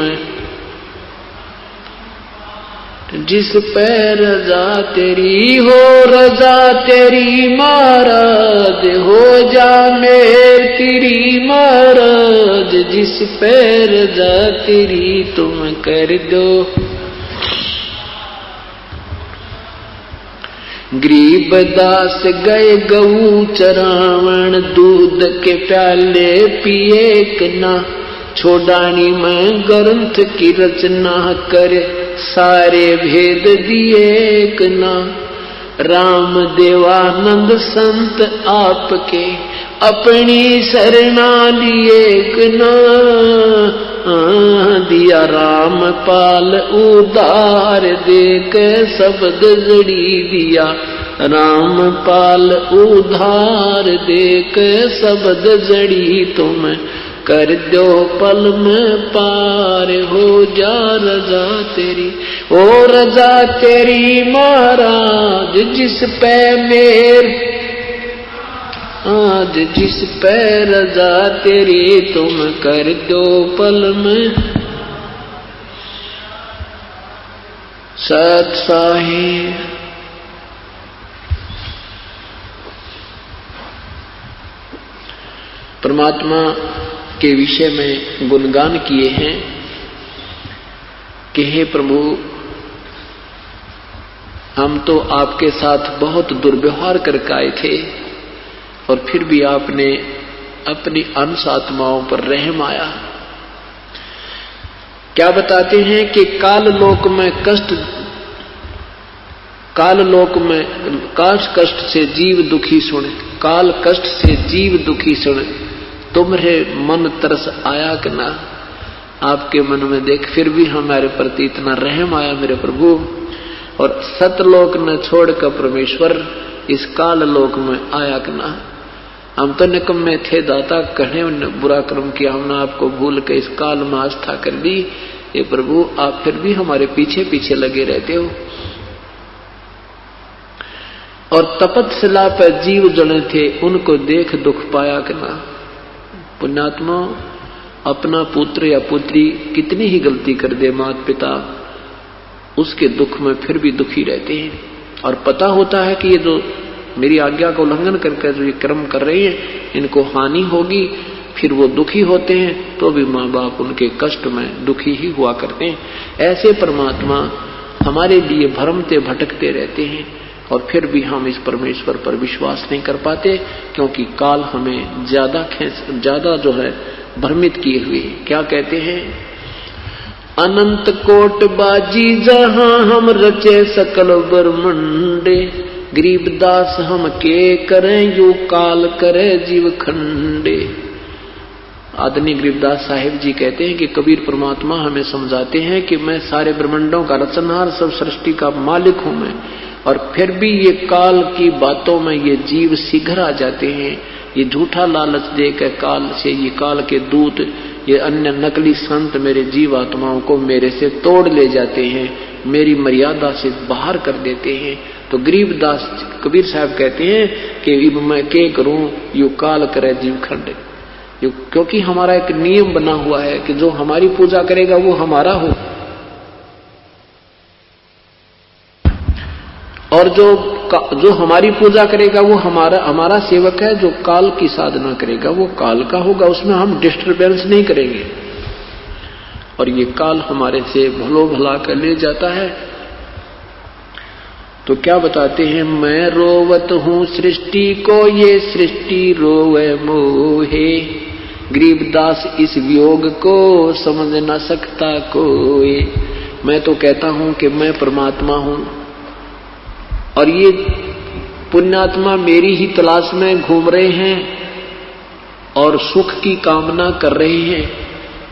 जिस पे रजा तेरी हो रजा तेरी महाराज हो जा मेर तेरी महाराज, जिस पे रजा तेरी तुम कर दो। गरीबदास गए गऊ चरावण, दूध के प्याले पिए कि ना। छोड़ानी में ग्रंथ की रचना करे, सारे भेद दिए कि ना। राम देवानंद संत आपके अपनी शरणा लिए कि ना। दिया राम पाल उधार देक शब्द जड़ी दिया, राम पाल उधार देक शब्द जड़ी तुम, कर दो पल में पार हो जा रजा तेरी। ओ रजा तेरी महाराज जिस पे मेर, आज जिस पे रजा तेरी तुम कर दो पल में। सत साहिब परमात्मा के विषय में गुणगान किए हैं कि हे प्रभु, हम तो आपके साथ बहुत दुर्व्यवहार करके आए थे और फिर भी आपने अपनी अंश आत्माओं पर रहम आया। क्या बताते हैं कि काल लोक में कष्ट से जीव दुखी सुने, काल कष्ट से जीव दुखी सुने, तुम्हारे मन तरस आया कि ना। आपके मन में देख फिर भी हमारे प्रति इतना रहम आया मेरे प्रभु, और सतलोक न छोड़कर परमेश्वर इस काल लोक में आया कि ना। हम तो निकम्मे थे दाता, कहे बुरा कर्म किया हमने, आपको भूल के इस काल में आस्था कर दी। ये प्रभु आप फिर भी हमारे पीछे पीछे लगे रहते हो। और तपस्या पर जीव जड़े थे, उनको देख दुख पाया कि ना। पुण्यात्मा, अपना पुत्र या पुत्री कितनी ही गलती कर दे माता पिता, उसके दुख में फिर भी दुखी रहते हैं। और पता होता है कि ये जो मेरी आज्ञा का उल्लंघन करके जो ये कर्म कर रहे हैं इनको हानि होगी, फिर वो दुखी होते हैं, तो भी माँ बाप उनके कष्ट में दुखी ही हुआ करते हैं। ऐसे परमात्मा हमारे लिए भ्रमते भटकते रहते हैं और फिर भी हम इस परमेश्वर पर विश्वास नहीं कर पाते, क्योंकि काल हमें ज्यादा जो है भ्रमित किए हुए है। क्या कहते हैं? अनंत कोट बाजी जहां हम रचे सकल ब्रह्मंडे, गरीबदास हम के करें यू काल करे जीव खंडे। आदरणीय गरीबदास साहिब जी कहते हैं कि कबीर परमात्मा हमें समझाते हैं कि मैं सारे ब्रह्मांडों का रचनहार, सब सृष्टि का मालिक हूं मैं, और फिर भी ये काल की बातों में ये जीव शीघ्र आ जाते हैं। ये झूठा लालच देकर काल से, ये काल के दूत ये अन्य नकली संत मेरे जीवात्माओं को मेरे से तोड़ ले जाते हैं, मेरी मर्यादा से बाहर कर देते हैं। तो गरीबदास कबीर साहब कहते हैं कि इब मैं के करूं यू काल करे जीव खंड, क्योंकि हमारा एक नियम बना हुआ है कि जो हमारी पूजा करेगा वो हमारा हो, और जो हमारी पूजा करेगा वो हमारा सेवक है। जो काल की साधना करेगा वो काल का होगा, उसमें हम डिस्टर्बेंस नहीं करेंगे। और ये काल हमारे से भलो भला कर ले जाता है। तो क्या बताते हैं, मैं रोवत हूं सृष्टि को, ये सृष्टि रोवे मोहे। गरीबदास इस वियोग को समझ न सकता कोई। मैं तो कहता हूं कि मैं परमात्मा हूं, और ये पुण्यात्मा मेरी ही तलाश में घूम रहे हैं और सुख की कामना कर रहे हैं।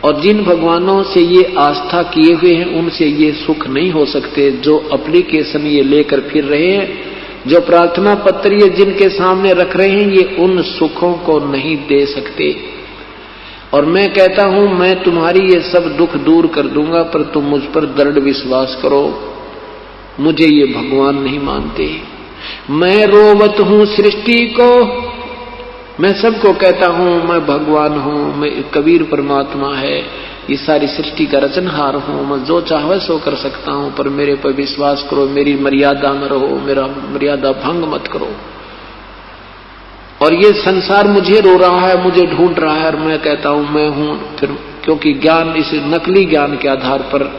और जिन भगवानों से ये आस्था किए हुए हैं उनसे ये सुख नहीं हो सकते। जो एप्लीकेशन ये लेकर फिर रहे हैं, जो प्रार्थना पत्र ये जिनके सामने रख रहे हैं, ये उन सुखों को नहीं दे सकते। और मैं कहता हूं मैं तुम्हारी ये सब दुख दूर कर दूंगा, पर तुम मुझ पर दृढ़ विश्वास करो। मुझे ये भगवान नहीं मानते। मैं रोवत हूं सृष्टि को, मैं सबको कहता हूं मैं भगवान हूं, मैं कबीर परमात्मा है, ये सारी सृष्टि का रचनहार हूं, मैं जो चाहे सो कर सकता हूं, पर मेरे पर विश्वास करो, मेरी मर्यादा में रहो, मेरा मर्यादा भंग मत करो। और ये संसार मुझे रो रहा है, मुझे ढूंढ रहा है, और मैं कहता हूं मैं हूं। फिर क्योंकि ज्ञान, इस नकली ज्ञान के आधार पर,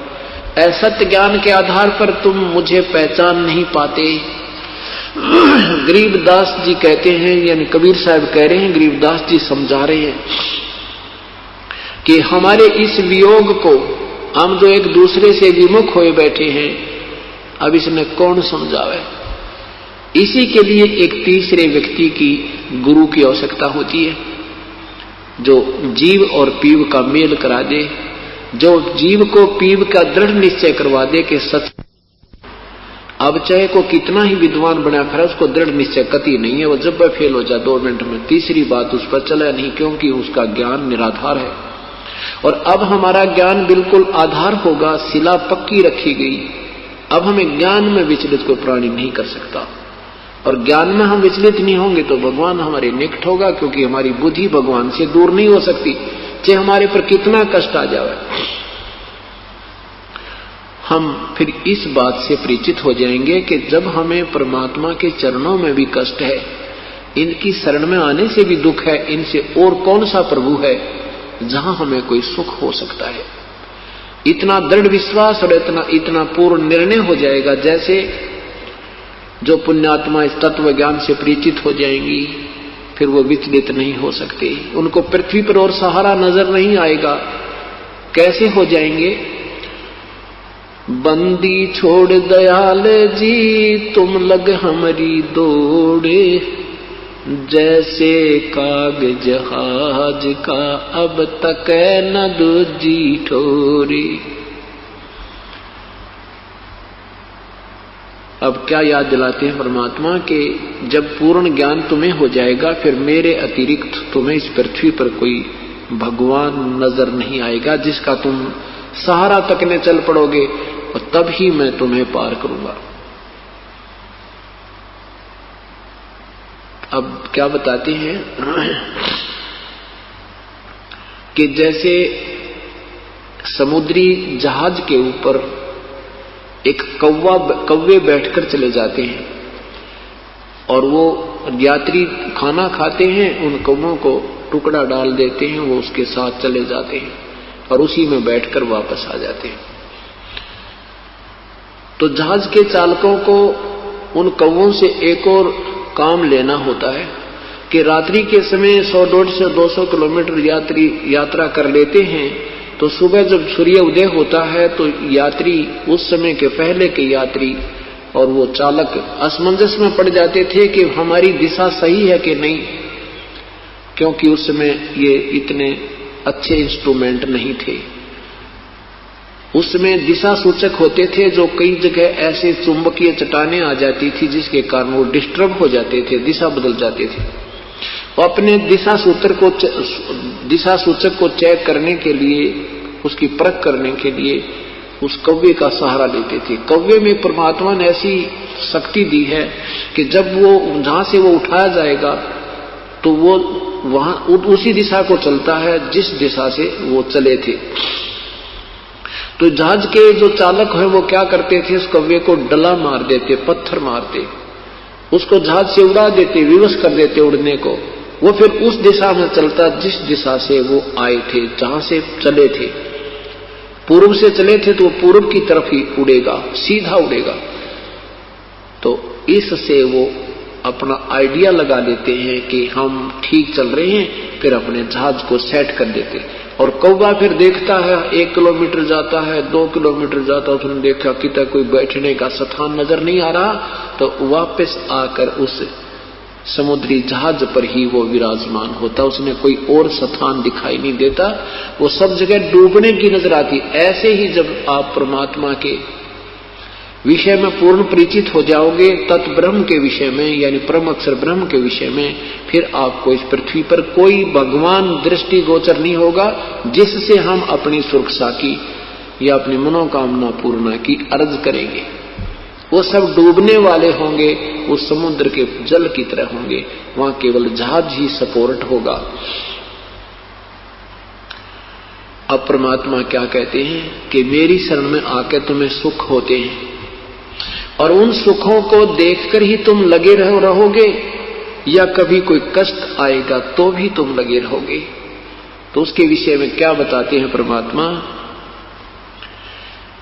असत्य ज्ञान के आधार पर तुम मुझे पहचान नहीं पाते। गरीबदास जी कहते हैं, यानी कबीर साहब कह रहे हैं, गरीबदास जी समझा रहे हैं कि हमारे इस वियोग को, हम जो एक दूसरे से विमुख हुए बैठे हैं, अब इसने कौन समझावे। इसी के लिए एक तीसरे व्यक्ति की, गुरु की आवश्यकता होती है, जो जीव और पीव का मेल करा दे, जो जीव को पीव का दृढ़ निश्चय करवा दे कि सच। अब चाहे को कितना ही विद्वान बना फिर उसको दृढ़ निश्चय कति नहीं है, वो जब वह फेल हो जाए 2 मिनट में, तीसरी बात उस पर चला नहीं, क्योंकि उसका ज्ञान निराधार है। और अब हमारा ज्ञान बिल्कुल आधार होगा, शिला पक्की रखी गई। अब हमें ज्ञान में विचलित कोई प्राणी नहीं कर सकता, और ज्ञान में हम विचलित नहीं होंगे तो भगवान हमारे निकट होगा, क्योंकि हमारी बुद्धि भगवान से दूर नहीं हो सकती, चाहे हमारे पर कितना कष्ट आ जाए। हम फिर इस बात से परिचित हो जाएंगे कि जब हमें परमात्मा के चरणों में भी कष्ट है, इनकी शरण में आने से भी दुख है, इनसे और कौन सा प्रभु है जहां हमें कोई सुख हो सकता है। इतना दृढ़ विश्वास और इतना पूर्ण निर्णय हो जाएगा, जैसे जो पुण्यात्मा इस तत्व ज्ञान से परिचित हो जाएंगी, फिर वो विचलित नहीं हो सकते। उनको पृथ्वी पर और सहारा नजर नहीं आएगा। कैसे हो जाएंगे? बंदी छोड़ दयाल जी तुम लग हमारी दौड़े, जैसे काग जहाज का अब तक न दूजी ठोरे। अब क्या याद दिलाते हैं परमात्मा के, जब पूर्ण ज्ञान तुम्हें हो जाएगा, फिर मेरे अतिरिक्त तुम्हें इस पृथ्वी पर कोई भगवान नजर नहीं आएगा जिसका तुम सहारा तकने चल पड़ोगे, और तब ही मैं तुम्हें पार करूंगा। अब क्या बताते हैं कि जैसे समुद्री जहाज के ऊपर एक कौवे बैठकर चले जाते हैं, और वो यात्री खाना खाते हैं, उन कौवों को टुकड़ा डाल देते हैं, वो उसके साथ चले जाते हैं और उसी में बैठकर वापस आ जाते हैं। तो जहाज के चालकों को उन कौवों से एक और काम लेना होता है कि रात्रि के समय 100-150 से 200 किलोमीटर यात्रा कर लेते हैं, तो सुबह जब सूर्य उदय होता है तो यात्री, उस समय के पहले के यात्री और वो चालक असमंजस में पड़ जाते थे कि हमारी दिशा सही है कि नहीं, क्योंकि उस समय ये इतने अच्छे इंस्ट्रूमेंट नहीं थे। उसमें दिशा सूचक होते थे, जो कई जगह ऐसे चुंबकीय चट्टानें आ जाती थी जिसके कारण वो डिस्टर्ब हो जाते थे, दिशा बदल जाते थे। वो अपने दिशा सूत्र को दिशा सूचक को चेक करने के लिए, उसकी परख करने के लिए उस कव्वे का सहारा लेते थे। कव्वे में परमात्मा ने ऐसी शक्ति दी है कि जब वो जहां से वो उठाया जाएगा तो वो वहां उसी दिशा को चलता है जिस दिशा से वो चले थे। तो जहाज के जो चालक है वो क्या करते थे, उस कव्वे को डला मार देते, पत्थर मारते, उसको जहाज से उड़ा देते, विवश कर देते उड़ने को। वो फिर उस दिशा में चलता जिस दिशा से वो आए थे, जहां से चले थे। पूर्व से चले थे तो वो पूर्व की तरफ ही उड़ेगा, सीधा उड़ेगा। तो इससे वो अपना आइडिया लगा लेते हैं कि हम ठीक चल रहे हैं, फिर अपने जहाज को सेट कर देते। और कौवा फिर देखता है, 1 किलोमीटर जाता है, 2 किलोमीटर जाता है, उसने देखा कि कोई बैठने का स्थान नजर नहीं आ रहा, तो वापस आकर उस समुद्री जहाज पर ही वो विराजमान होता, उसने कोई और स्थान दिखाई नहीं देता, वो सब जगह डूबने की नजर आती। ऐसे ही जब आप परमात्मा के विषय में पूर्ण परिचित हो जाओगे, तत् ब्रह्म के विषय में यानी परम अक्षर ब्रह्म के विषय में, फिर आपको इस पृथ्वी पर कोई भगवान दृष्टि गोचर नहीं होगा जिससे हम अपनी सुरक्षा की या अपनी मनोकामना पूर्ण की अर्ज करेंगे। वो सब डूबने वाले होंगे, उस समुद्र के जल की तरह होंगे, वहां केवल जहाज ही सपोर्ट होगा। अब परमात्मा क्या कहते हैं कि मेरी शरण में आकर तुम्हें सुख होते हैं और उन सुखों को देखकर ही तुम लगे रहोगे या कभी कोई कष्ट आएगा तो भी तुम लगे रहोगे। तो उसके विषय में क्या बताते हैं परमात्मा,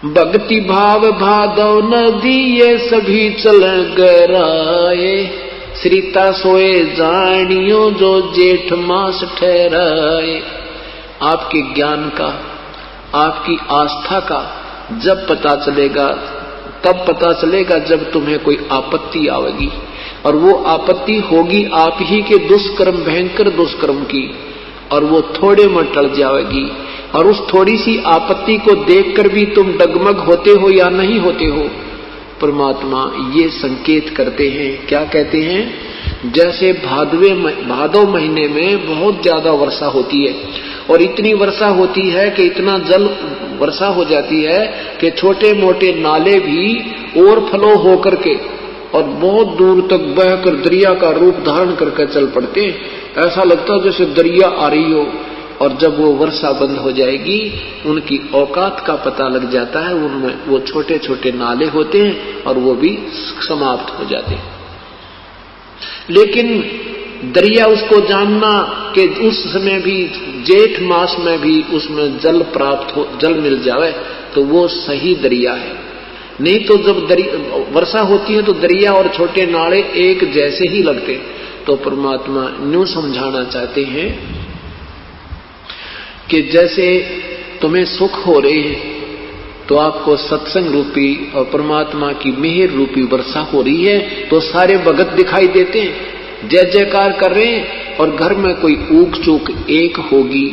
भक्ति भाव भादव नदी ये सभी चल गराए, श्रीता सोए जानियो जो जेठ मास ठहराए। आपके ज्ञान का, आपकी आस्था का जब पता चलेगा, तब पता चलेगा जब तुम्हें कोई आपत्ति आवेगी, और वो आपत्ति होगी आप ही के दुष्कर्म, भयंकर दुष्कर्म की, और वो थोड़े में टल जाएगी। और उस थोड़ी सी आपत्ति को देखकर भी तुम डगमग होते हो या नहीं होते हो। परमात्मा ये संकेत करते हैं, क्या कहते हैं, जैसे भादव महीने में बहुत ज्यादा वर्षा होती है, और इतनी वर्षा होती है कि इतना जल वर्षा हो जाती है कि छोटे मोटे नाले भी ओवरफ्लो होकर के और बहुत दूर तक बहकर दरिया का रूप धारण करके चल पड़ते हैं। ऐसा लगता है जैसे दरिया आ रही हो, और जब वो वर्षा बंद हो जाएगी उनकी औकात का पता लग जाता है, उनमें वो छोटे छोटे नाले होते हैं और वो भी समाप्त हो जाते हैं। लेकिन दरिया उसको जानना कि उस समय भी जेठ मास में भी उसमें जल प्राप्त हो, जल मिल जाए तो वो सही दरिया है। नहीं तो जब वर्षा होती है तो दरिया और छोटे नाले एक जैसे ही लगते। तो परमात्मा न्यू समझाना चाहते हैं कि जैसे तुम्हें सुख हो रहे हैं तो आपको सत्संग रूपी और परमात्मा की मेहर रूपी वर्षा हो रही है, तो सारे भगत दिखाई देते हैं, जय जयकार कर रहे हैं, और घर में कोई ऊक चूक एक होगी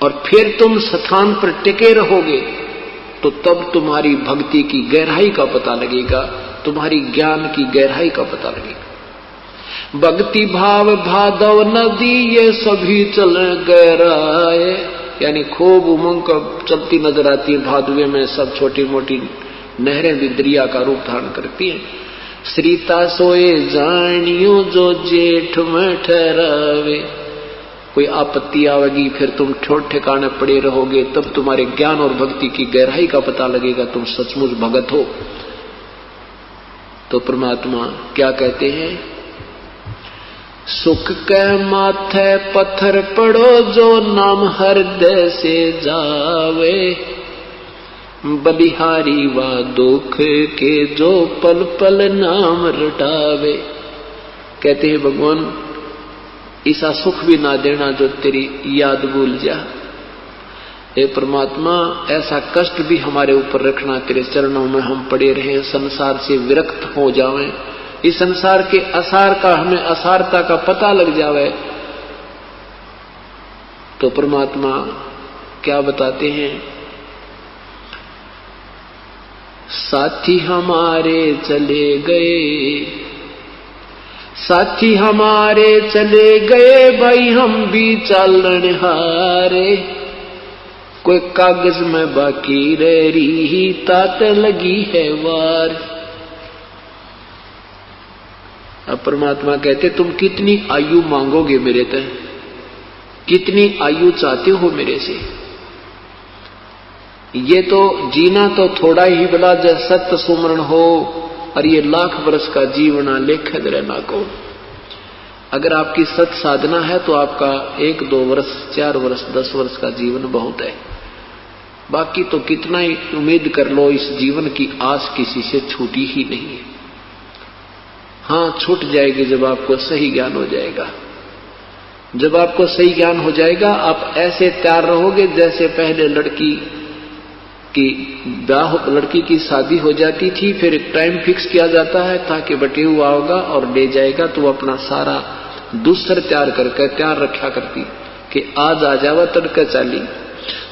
और फिर तुम स्थान पर टिके रहोगे, तो तब तुम्हारी भक्ति की गहराई का पता लगेगा, तुम्हारी ज्ञान की गहराई का पता लगेगा। भक्ति भाव भादव नदी ये सभी चल गहराए, यानी खूब उमंग चलती नजर आती है। भादवे में सब छोटी मोटी नहरें भी दरिया का रूप धारण करती हैं। श्रीता सोए जानियो जो जेठ में ठहरावे, कोई आपत्ति आवेगी फिर तुम ठोट ठिकाने पड़े रहोगे, तब तुम्हारे ज्ञान और भक्ति की गहराई का पता लगेगा, तुम सचमुच भगत हो। तो परमात्मा क्या कहते हैं, सुख के माथे पत्थर पड़ो जो नाम हृदय से जावे, बलिहारी व दुख के जो पल पल नाम रटावे। कहते हैं भगवान ऐसा सुख भी ना देना जो तेरी याद भूल जा। हे परमात्मा ऐसा कष्ट भी हमारे ऊपर रखना, तेरे चरणों में हम पड़े रहे, संसार से विरक्त हो जावें, इस संसार के असार का हमें असारता का पता लग जावे। तो परमात्मा क्या बताते हैं, साथी हमारे चले गए, साथी हमारे चले गए भाई हम भी चालन हारे, कोई कागज में बाकी रह रही तात लगी है वार। अब परमात्मा कहते तुम कितनी आयु मांगोगे मेरे तय, कितनी आयु चाहते हो मेरे से। ये तो जीना तो थोड़ा ही बड़ा जैसे सत्य सुमरण हो, और ये लाख वर्ष का जीवना लेखद रहना को। अगर आपकी सत साधना है तो आपका 1, 2 वर्ष, 4 वर्ष, 10 वर्ष का जीवन बहुत है। बाकी तो कितना ही उम्मीद कर लो, इस जीवन की आस किसी से छूटी ही नहीं है। हाँ, छूट जाएगी जब आपको सही ज्ञान हो जाएगा। जब आपको सही ज्ञान हो जाएगा आप ऐसे तैयार रहोगे जैसे पहले लड़की की शादी हो जाती थी, फिर एक टाइम फिक्स किया जाता है ताकि बटे हुआ होगा और ले जाएगा, तो वो अपना सारा दूसर तैयार करके तैयार रखा करती कि आज आ जावा तड़का चाली।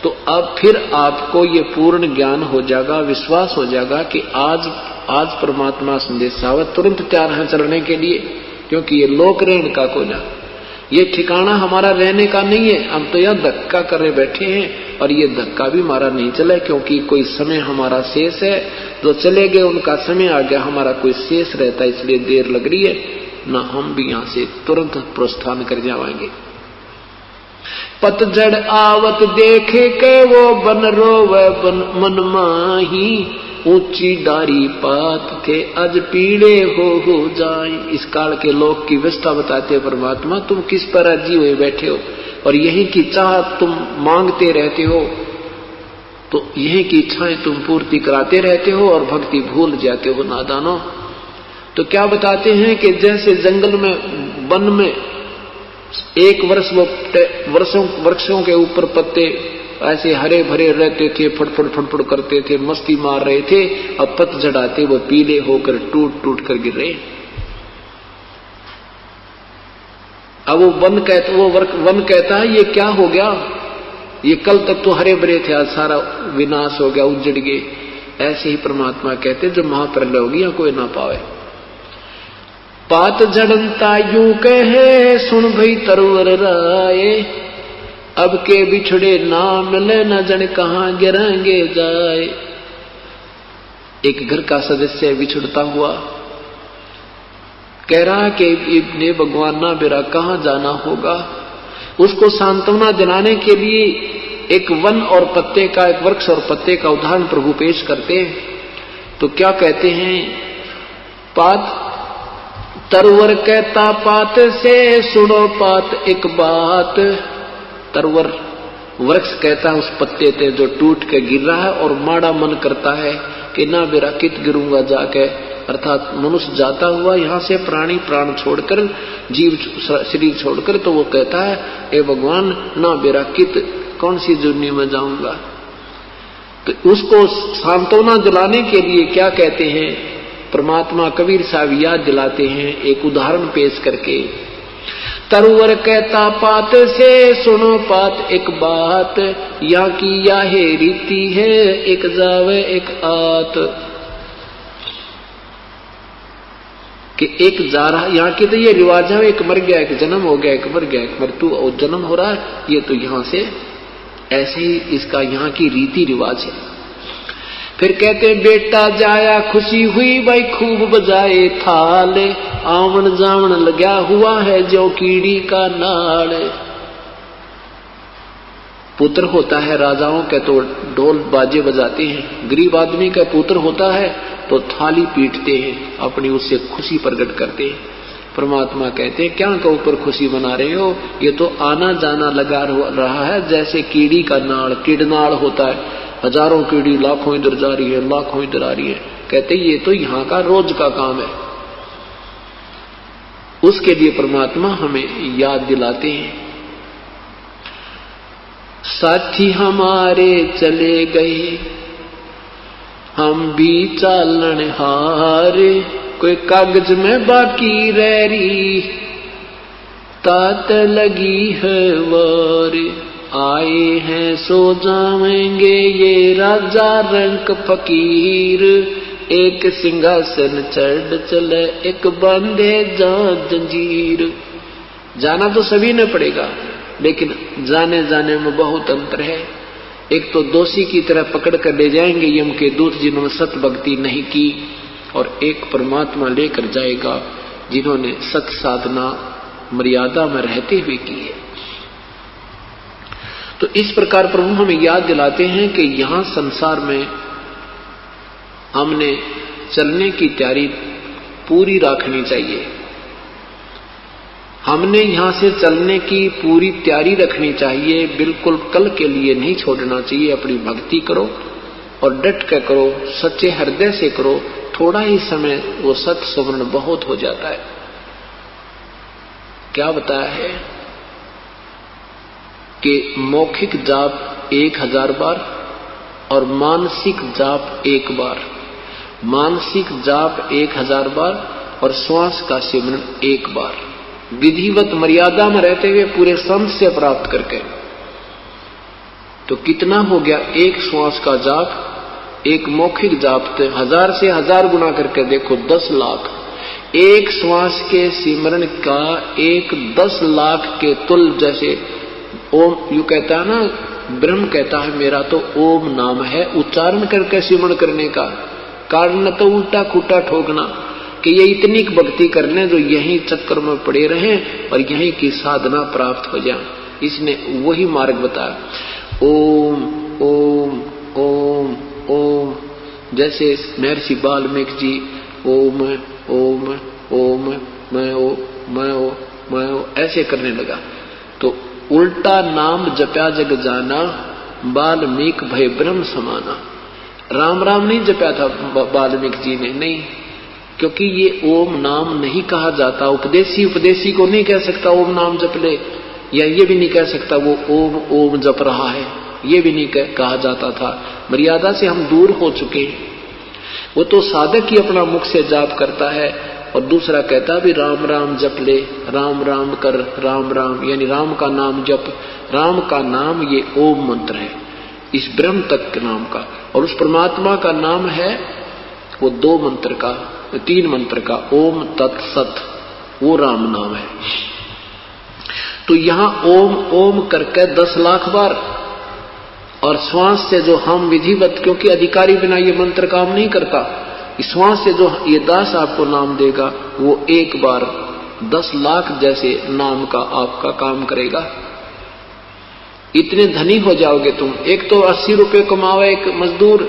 तो अब फिर आपको ये पूर्ण ज्ञान हो जाएगा, विश्वास हो जाएगा कि आज परमात्मा संदेश आवत तुरंत तैयार है चलने के लिए, क्योंकि ये लोक रहने का कोना, ये ठिकाना हमारा रहने का नहीं है। हम तो यह धक्का करे बैठे हैं और ये धक्का भी हमारा नहीं चला, क्योंकि कोई समय हमारा शेष है। जो चले गए उनका समय आ गया, हमारा कोई शेष रहता है, इसलिए देर लग रही है ना। हम भी यहां से तुरंत प्रस्थान कर जाएंगे। पतझड़ आवत देखे के वो बन रोवे मन माही, ऊंची डारी पात थे आज पीड़े हो जाए। इस काल के लोग की व्यवस्था बताते परमात्मा, तुम किस पर राजी हुए बैठे हो और यही की चाह तुम मांगते रहते हो, तो यही की इच्छाएं तुम पूर्ति कराते रहते हो और भक्ति भूल जाते हो नादानो। तो क्या बताते हैं कि जैसे जंगल में, वन में 1 वर्ष वो वृक्षों के ऊपर पत्ते ऐसे हरे भरे रहते थे, फटफट फटफट करते थे, मस्ती मार रहे थे। अब पतझड़ आते वो पीले होकर टूट टूट कर गिर रहे। अब वो वन कहता है ये क्या हो गया, ये कल तक तो हरे भरे थे, आज सारा विनाश हो गया, उजड़ गए। ऐसे ही परमात्मा कहते जो महाप्रलय होगी या कोई ना पावे। पात झड़नता यूं कहे सुन भई तरवर राय, अब के बिछड़े ना मिले न जन कहां गिरेंगे जाए। एक घर का सदस्य बिछड़ता हुआ कह रहा कि इब्ने भगवान ना मेरा कहां जाना होगा। उसको सांत्वना दिलाने के लिए एक वन और पत्ते का, एक वृक्ष और पत्ते का उदाहरण प्रभु पेश करते हैं। तो क्या कहते हैं, पात तरवर कहता पात से सुनो पात एक बात। तरवर वृक्ष कहता है उस पत्ते से जो टूट के गिर रहा है और माड़ा मन करता है कि ना मेरा कित गिरूंगा जाके, अर्थात मनुष्य जाता हुआ यहाँ से प्राणी प्राण छोड़कर, जीव शरीर छोड़कर, तो वो कहता है ए भगवान ना मेरा कित कौन सी जुर्नी में जाऊंगा। तो उसको सांत्वना दिलाने के लिए क्या कहते हैं परमात्मा कबीर साहब याद दिलाते हैं एक उदाहरण पेश करके। तरवर कहता पात से सुनो पात एक बात, या की या है रीति है एक जावे एक आत। कि एक जा रहा, यहाँ की तो ये रिवाज है, एक मर गया एक जन्म हो गया, एक मर गया एक मृत्यु और जन्म हो रहा है। ये तो यहाँ से ऐसे ही इसका यहाँ की रीति रिवाज है। फिर कहते बेटा जाया खुशी हुई भाई खूब बजाए थाल, आवन जावन लगा हुआ है जो कीड़ी का नाल। पुत्र होता है राजाओं के तो ढोल बाजे बजाते हैं, गरीब आदमी का पुत्र होता है तो थाली पीटते हैं, अपनी उससे खुशी प्रकट करते हैं। परमात्मा कहते हैं क्या के ऊपर खुशी मना रहे हो, ये तो आना जाना लगा रहा है जैसे कीड़ी का नाड़, कीड़नाड़ होता है, हजारों कीड़ी लाखों इधर जा रही है लाखों इधर आ रही है। कहते ये तो यहाँ का रोज का काम है। उसके लिए परमात्मा हमें याद दिलाते हैं, साथी हमारे चले गए हम भी चालन हारे, कोई कागज में बाकी रह रही तात लगी है वार। आए हैं सो जाएंगे ये राजा रंक फकीर, एक सिंहासन चढ़ चले, एक बांधे जहां जंजीर। जाना तो सभी ने पड़ेगा, लेकिन जाने जाने में बहुत अंतर है। एक तो दोषी की तरह पकड़ कर ले जाएंगे यम के दूत जिन्होंने सत भक्ति नहीं की, और एक परमात्मा लेकर जाएगा जिन्होंने सत साधना मर्यादा में रहते हुए की है। तो इस प्रकार प्रभु हमें याद दिलाते हैं कि यहां संसार में हमने चलने की तैयारी पूरी रखनी चाहिए। हमने यहां से चलने की पूरी तैयारी रखनी चाहिए, बिल्कुल कल के लिए नहीं छोड़ना चाहिए। अपनी भक्ति करो और डट कर करो, सच्चे हृदय से करो। थोड़ा ही समय वो सत सुवर्ण बहुत हो जाता है। क्या बताया है कि मौखिक जाप 1000 बार और मानसिक जाप 1 बार। मानसिक जाप 1000 बार और श्वास का सिमरन 1 बार, विधिवत मर्यादा में रहते हुए पूरे संत से प्राप्त करके। तो कितना हो गया? एक श्वास का जाप, एक मौखिक जाप, 1000 से 1000 गुना करके देखो, 10 लाख। एक श्वास के सिमरन का एक 10 लाख के तुल। जैसे ओम यू कहता है ना, ब्रह्म कहता है मेरा तो ओम नाम है, उच्चारण करके सिमरण करने का कारण तो उल्टा खूटा ठोकना कि ये इतनी भक्ति कर लें जो यही चक्कर में पड़े रहें और यही की साधना प्राप्त हो जाए। इसने वही मार्ग बताया, ओम ओम ओम ओम। जैसे महर्षि वाल्मीकि जी ओम ओम ओम मैं ओ ऐसे करने लगा, तो उल्टा नाम जप्या जग जाना, वाल्मीकि भय ब्रह्म समाना। राम राम नहीं जपया था वाल्मीकि जी ने, नहीं, क्योंकि ये ओम नाम नहीं कहा जाता। उपदेशी को नहीं कह सकता ओम नाम जप ले, या ये भी नहीं कह सकता वो ओम ओम जप रहा है, ये भी नहीं कहा जाता था। मर्यादा से हम दूर हो चुके हैं। वो तो साधक ही अपना मुख से जाप करता है और दूसरा कहता भी राम राम जप ले, राम राम कर, राम राम यानी राम का नाम जप। राम का नाम ये ओम मंत्र है, इस ब्रह्म तक के नाम का। और उस परमात्मा का नाम है वो 2 मंत्र का, 3 मंत्र का, ओम तत्सत, वो राम नाम है। तो यहां ओम ओम करके 10 लाख बार, और श्वास से जो हम विधिवत, क्योंकि अधिकारी बिना ये मंत्र काम नहीं करता, श्वास से जो ये दास आपको नाम देगा वो 1 बार 10 लाख जैसे नाम का आपका काम करेगा। इतने धनी हो जाओगे तुम। एक तो 80 रुपए कमावे एक मजदूर,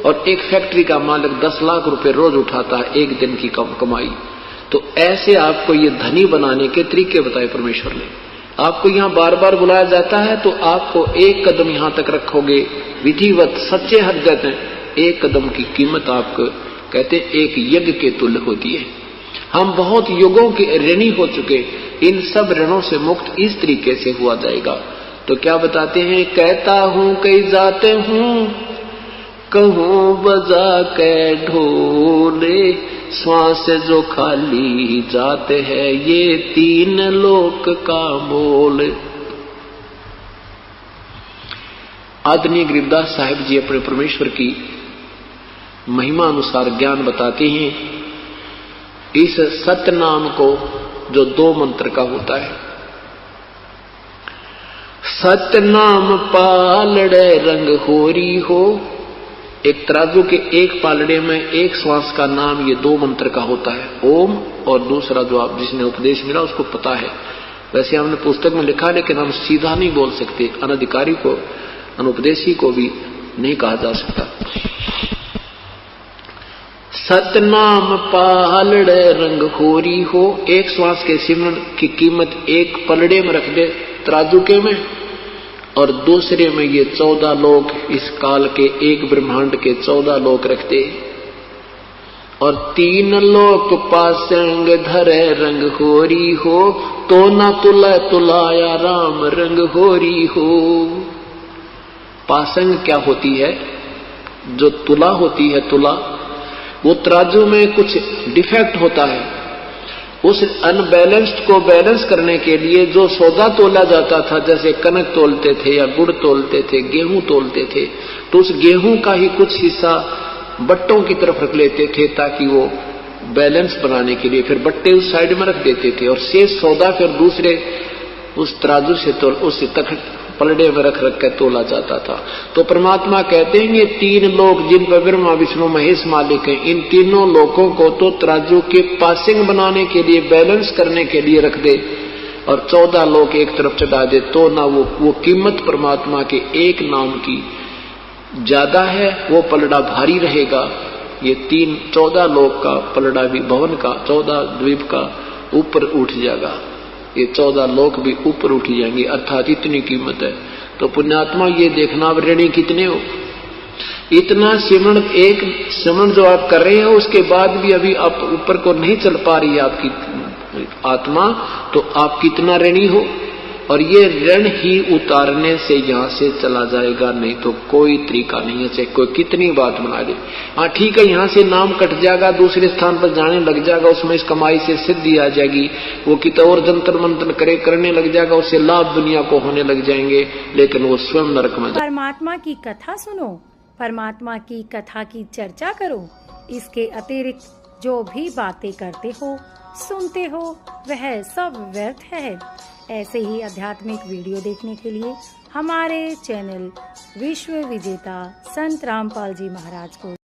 और एक फैक्ट्री का मालिक 10 लाख रुपए रोज उठाता है एक दिन की कमाई। तो ऐसे आपको ये धनी बनाने के तरीके बताए परमेश्वर ने। आपको यहाँ बार बार बुलाया जाता है तो आपको 1 कदम यहाँ तक रखोगे विधिवत सच्चे हृदय में, 1 कदम की कीमत आपको कहते एक यज्ञ के तुल्य होती है। हम बहुत युगों के ऋणी हो चुके, इन सब ऋणों से मुक्त इस तरीके से हुआ जाएगा। तो क्या बताते हैं, कहता हूं कई जाते हूं, कहूं बजा के ढोले, श्वास जो खाली जाते हैं ये 3 लोक का मोल। आदरणीय गरीबदास साहिब जी अपने परमेश्वर की महिमा अनुसार ज्ञान बताते हैं। इस सत्य नाम को जो 2 मंत्र का होता है, सत्य नाम पालड़े रंग होरी हो। एक तराजू के एक पालड़े में एक श्वास का नाम ये 2 मंत्र का होता है, ओम, और दूसरा जो आप जिसने उपदेश मिला उसको पता है। वैसे हमने पुस्तक में लिखा, लेकिन हम सीधा नहीं बोल सकते, अनधिकारी को अनुपदेशी को भी नहीं कहा जा सकता। सतनाम पालड़े रंग होरी हो। एक श्वास के सिमरन की कीमत 1 पलड़े में रख दे तराजू के में, और दूसरे में ये 14 लोक, इस काल के एक ब्रह्मांड के 14 लोक रखते, और 3 लोक पासंग धरे रंग होरी हो, तो न तुला तुलाया राम रंग होरी हो। पासंग क्या होती है? जो तुला होती है, तुला वो तराजू में कुछ डिफेक्ट होता है, उस अनबैलेंस्ड को बैलेंस करने के लिए जो सौदा तोला जाता था, जैसे कनक तोलते थे या गुड़ तोलते थे, गेहूं तोलते थे, तो उस गेहूं का ही कुछ हिस्सा बट्टों की तरफ रख लेते थे ताकि वो बैलेंस बनाने के लिए, फिर बट्टे उस साइड में रख देते थे और शेष सौदा फिर दूसरे उस तराजू से उस तखत पलड़े में रख रख कर तोला जाता था। तो परमात्मा कहते हैं ये तीन लोग जिन पर ब्रह्मा विष्णु महेश मालिक हैं, इन तीनों लोगों को तो तराजू के पासिंग बनाने के लिए, बैलेंस करने के लिए रख दे और 14 लोग एक तरफ चढ़ा दे, तो ना वो कीमत परमात्मा के एक नाम की ज्यादा है, वो पलड़ा भारी रहेगा। ये 14 लोग का पलड़ा भी, भवन का 14 द्वीप का ऊपर उठ जाएगा, ये 14 लोग भी ऊपर उठ जाएंगे, अर्थात इतनी कीमत है। तो पुण्यात्मा ये देखना अब ऋणी कितने हो, इतना सिमरण, एक सिमरण जो आप कर रहे हो उसके बाद भी अभी आप ऊपर को नहीं चल पा रही है आपकी आत्मा, तो आप कितना ऋणी हो। और ये ऋण ही उतारने से यहाँ से चला जाएगा, नहीं तो कोई तरीका नहीं है, चाहे कोई कितनी बात बना दे। हाँ ठीक है, यहाँ से नाम कट जाएगा, दूसरे स्थान पर जाने लग जाएगा, उसमें इस कमाई से सिद्धि आ जाएगी, वो कितना और जंतर मंतर करने लग जाएगा, उससे लाभ दुनिया को होने लग जाएंगे, लेकिन वो स्वयं नरक में। परमात्मा की कथा सुनो, परमात्मा की कथा की चर्चा करो, इसके अतिरिक्त जो भी बातें करते हो, सुनते हो, वह सब व्यर्थ है। ऐसे ही आध्यात्मिक वीडियो देखने के लिए हमारे चैनल विश्व विजेता संत रामपाल जी महाराज को